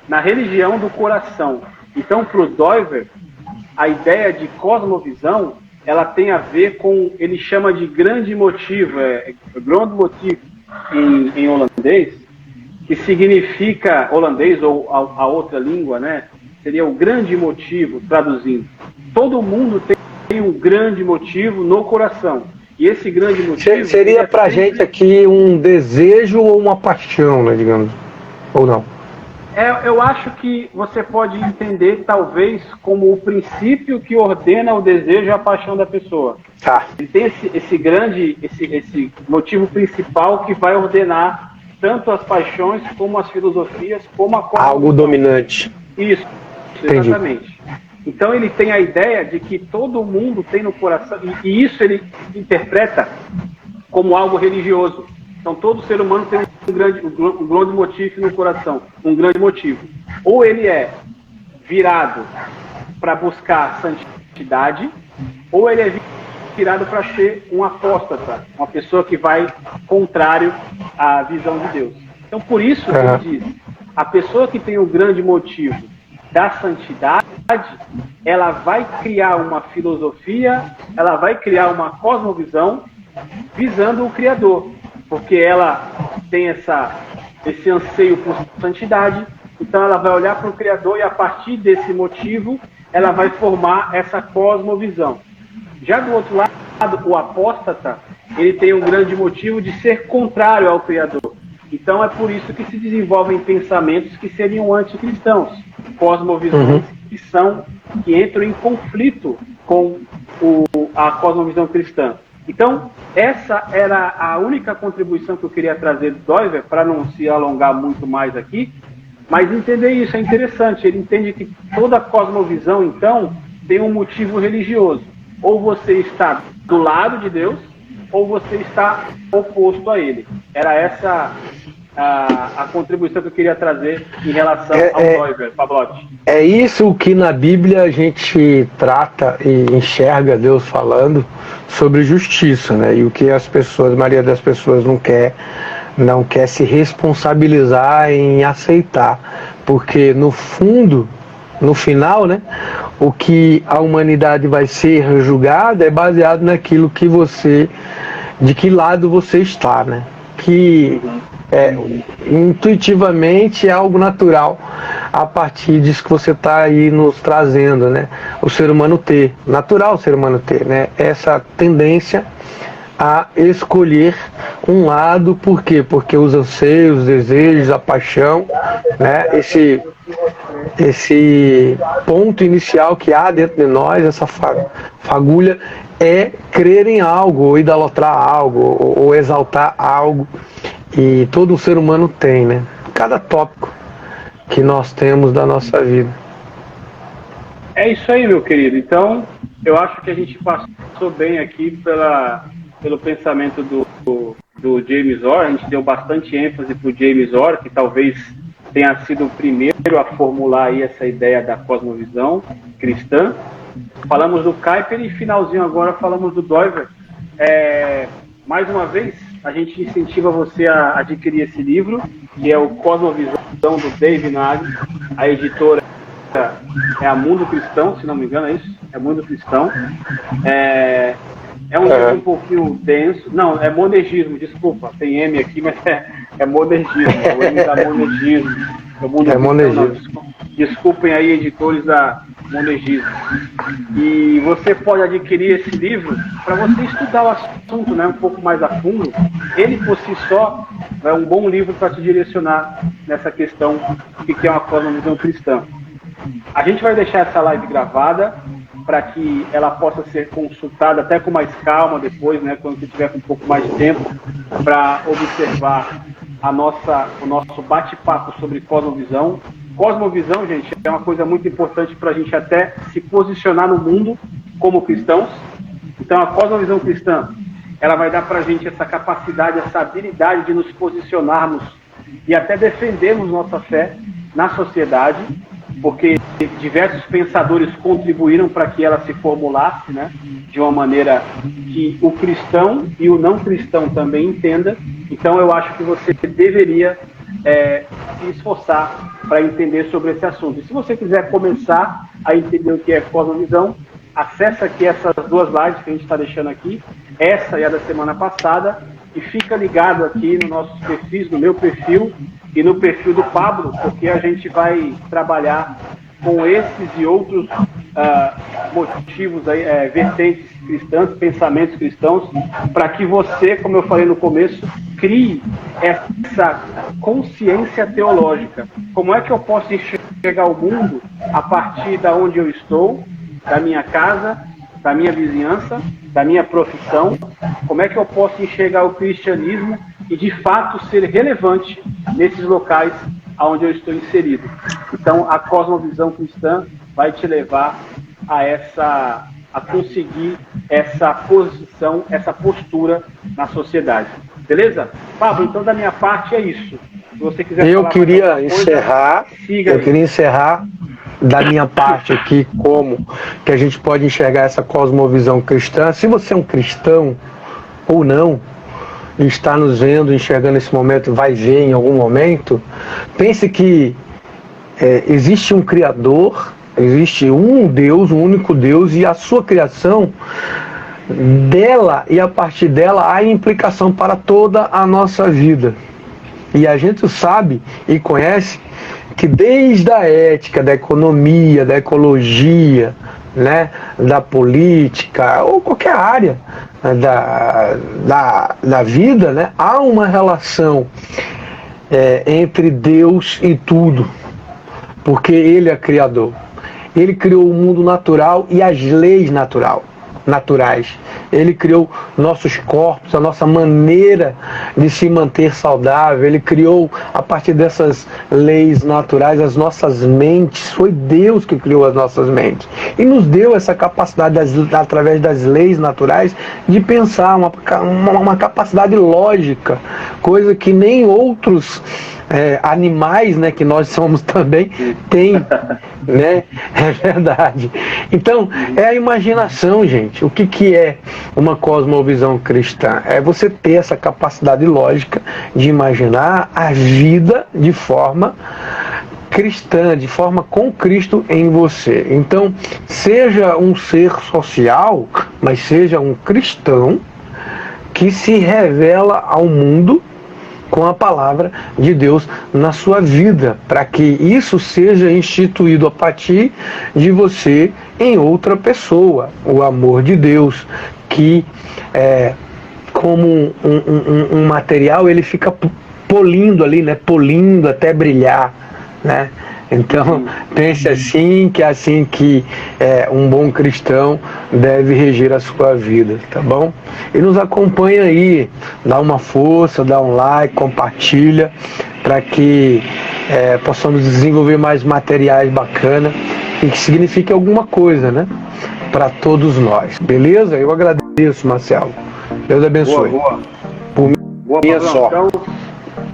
na religião do coração. Então, para o Doiver, a ideia de cosmovisão, ela tem a ver com, ele chama de grande motivo, grand motif em holandês, que significa, holandês ou a outra língua, né? Seria o grande motivo, traduzindo. Todo mundo tem um grande motivo no coração. E esse grande motivo... Seria pra gente aqui um desejo ou uma paixão, né, digamos? Ou não? Eu acho que você pode entender, talvez, como o princípio que ordena o desejo e a paixão da pessoa. Tá. Ele tem esse motivo principal que vai ordenar tanto as paixões, como as filosofias, como a... Algo dominante. Isso, Entendi. Exatamente. Então ele tem a ideia de que todo mundo tem no coração, e isso ele interpreta como algo religioso. Então todo ser humano tem um grande motivo no coração, um grande motivo. Ou ele é virado para buscar santidade, ou ele é virado para ser um apóstata, uma pessoa que vai contrário à visão de Deus. Então por isso que ele diz, a pessoa que tem um grande motivo da santidade, ela vai criar uma filosofia, ela vai criar uma cosmovisão visando o Criador, porque ela tem esse anseio por santidade, então ela vai olhar para o Criador e a partir desse motivo ela vai formar essa cosmovisão. Já do outro lado, o apóstata, ele tem um grande motivo de ser contrário ao Criador. Então é por isso que se desenvolvem pensamentos que seriam anticristãos, cosmovisões que entram em conflito com a cosmovisão cristã. Então, essa era a única contribuição que eu queria trazer do Doiver, para não se alongar muito mais aqui, mas entender isso é interessante. Ele entende que toda cosmovisão, então, tem um motivo religioso. Ou você está do lado de Deus, ou você está oposto a ele. Era essa a contribuição que eu queria trazer em relação ao Doiver, Pablotti. É isso que na Bíblia a gente trata e enxerga Deus falando sobre justiça, né? E o que a maioria das pessoas não quer se responsabilizar em aceitar, porque no fundo, no final, né, o que a humanidade vai ser julgada é baseado naquilo que você de que lado você está, né? Que intuitivamente é algo natural a partir disso que você está aí nos trazendo, né? O ser humano ter, natural o ser humano ter, né? Essa tendência a escolher um lado, por quê? Porque os anseios, os desejos, a paixão, né? Esse ponto inicial que há dentro de nós, essa fagulha, é crer em algo, ou idolatrar algo, ou exaltar algo. E todo ser humano tem, né? Cada tópico que nós temos da nossa vida. É isso aí, meu querido. Então, eu acho que a gente passou bem aqui pelo pensamento do James Orr. A gente deu bastante ênfase para o James Orr, que talvez tenha sido o primeiro a formular aí essa ideia da cosmovisão cristã. Falamos do Kuyper e finalzinho agora falamos do Doiver. Mais uma vez, a gente incentiva você a adquirir esse livro, que é o Cosmovisão do Dave Nagel. A editora é a Mundo Cristão, se não me engano, é isso? É Mundo Cristão. É um livro um pouquinho denso. Não, é monergismo, desculpa. Tem M aqui, mas é monergismo. O M da monergismo. É monergismo. Desculpem aí, editores da monergismo. E você pode adquirir esse livro para você estudar o assunto, né, um pouco mais a fundo. Ele, por si só, é um bom livro para te direcionar nessa questão do que é uma cosmovisão cristã. A gente vai deixar essa live gravada para que ela possa ser consultada até com mais calma depois, né, quando você tiver com um pouco mais de tempo, para observar o nosso bate-papo sobre cosmovisão. Cosmovisão, gente, é uma coisa muito importante para a gente até se posicionar no mundo como cristãos. Então, a cosmovisão cristã, ela vai dar para a gente essa capacidade, essa habilidade de nos posicionarmos e até defendermos nossa fé na sociedade, porque diversos pensadores contribuíram para que ela se formulasse, né, de uma maneira que o cristão e o não cristão também entenda. Então, eu acho que você deveria se esforçar para entender sobre esse assunto. E se você quiser começar a entender o que é cosmovisão, acessa aqui essas duas lives que a gente está deixando aqui, essa e a da semana passada, e fica ligado aqui nos nossos perfis, no meu perfil e no perfil do Pablo, porque a gente vai trabalhar com esses e outros motivos, aí, vertentes cristãs, pensamentos cristãos, para que você, como eu falei no começo, crie essa consciência teológica. Como é que eu posso enxergar o mundo a partir de onde eu estou, da minha casa, da minha vizinhança, da minha profissão? Como é que eu posso enxergar o cristianismo e, de fato, ser relevante nesses locais onde eu estou inserido? Então, a cosmovisão cristã vai te levar a conseguir essa posição, essa postura na sociedade. Beleza? Pablo, então da minha parte é isso. Se você quiser eu queria encerrar da minha parte aqui como que a gente pode enxergar essa cosmovisão cristã. Se você é um cristão ou não, e está nos vendo, enxergando esse momento, vai ver em algum momento, pense que existe um Criador, existe um Deus, um único Deus, e a sua criação, dela e a partir dela há implicação para toda a nossa vida. E a gente sabe e conhece que desde a ética, da economia, da ecologia, né, da política, ou qualquer área da vida, né, há uma relação entre Deus e tudo, porque Ele é Criador. Ele criou o mundo natural e as leis naturais. Ele criou nossos corpos, a nossa maneira de se manter saudável. Ele criou, a partir dessas leis naturais, as nossas mentes. Foi Deus que criou as nossas mentes. E nos deu essa capacidade, através das leis naturais, de pensar, uma capacidade lógica, coisa que nem outros animais, né, que nós somos também, tem, né? É verdade. Então, é a imaginação, gente. O que é uma cosmovisão cristã? É você ter essa capacidade lógica de imaginar a vida de forma cristã, de forma com Cristo em você. Então, seja um ser social, mas seja um cristão que se revela ao mundo com a palavra de Deus na sua vida, para que isso seja instituído a partir de você em outra pessoa. O amor de Deus, que como um material, ele fica polindo ali, né? Polindo até brilhar, né? Então, pense assim, que é assim que um bom cristão deve reger a sua vida, tá bom? E nos acompanha aí, dá uma força, dá um like, compartilha, para que possamos desenvolver mais materiais bacanas e que signifique alguma coisa, né? Para todos nós, beleza? Eu agradeço, Marcelo. Deus abençoe. Boa. Por minha só. Então,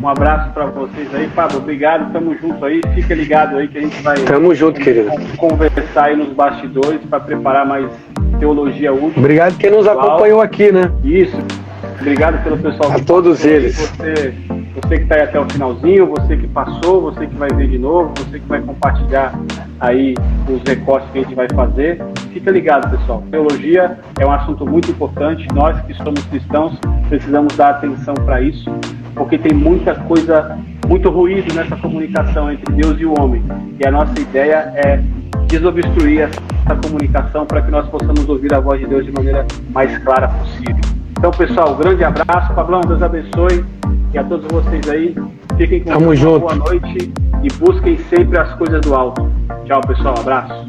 um abraço para vocês aí, Pablo. Obrigado, tamo junto aí. Fica ligado aí que a gente vai Tamo junto, querido. Conversar aí nos bastidores para preparar mais teologia útil. Obrigado quem nos acompanhou aqui, né? Isso. Obrigado pelo pessoal. A todos eles. Você que está aí até o finalzinho, você que passou, você que vai ver de novo, você que vai compartilhar aí os recortes que a gente vai fazer. Fica ligado, pessoal. Teologia é um assunto muito importante. Nós que somos cristãos precisamos dar atenção para isso, porque tem muita coisa, muito ruído nessa comunicação entre Deus e o homem. E a nossa ideia é desobstruir essa comunicação para que nós possamos ouvir a voz de Deus de maneira mais clara possível. Então, pessoal, grande abraço. Pablão, Deus abençoe. E a todos vocês aí, fiquem com Deus, uma boa noite e busquem sempre as coisas do alto. Tchau, pessoal. Abraço.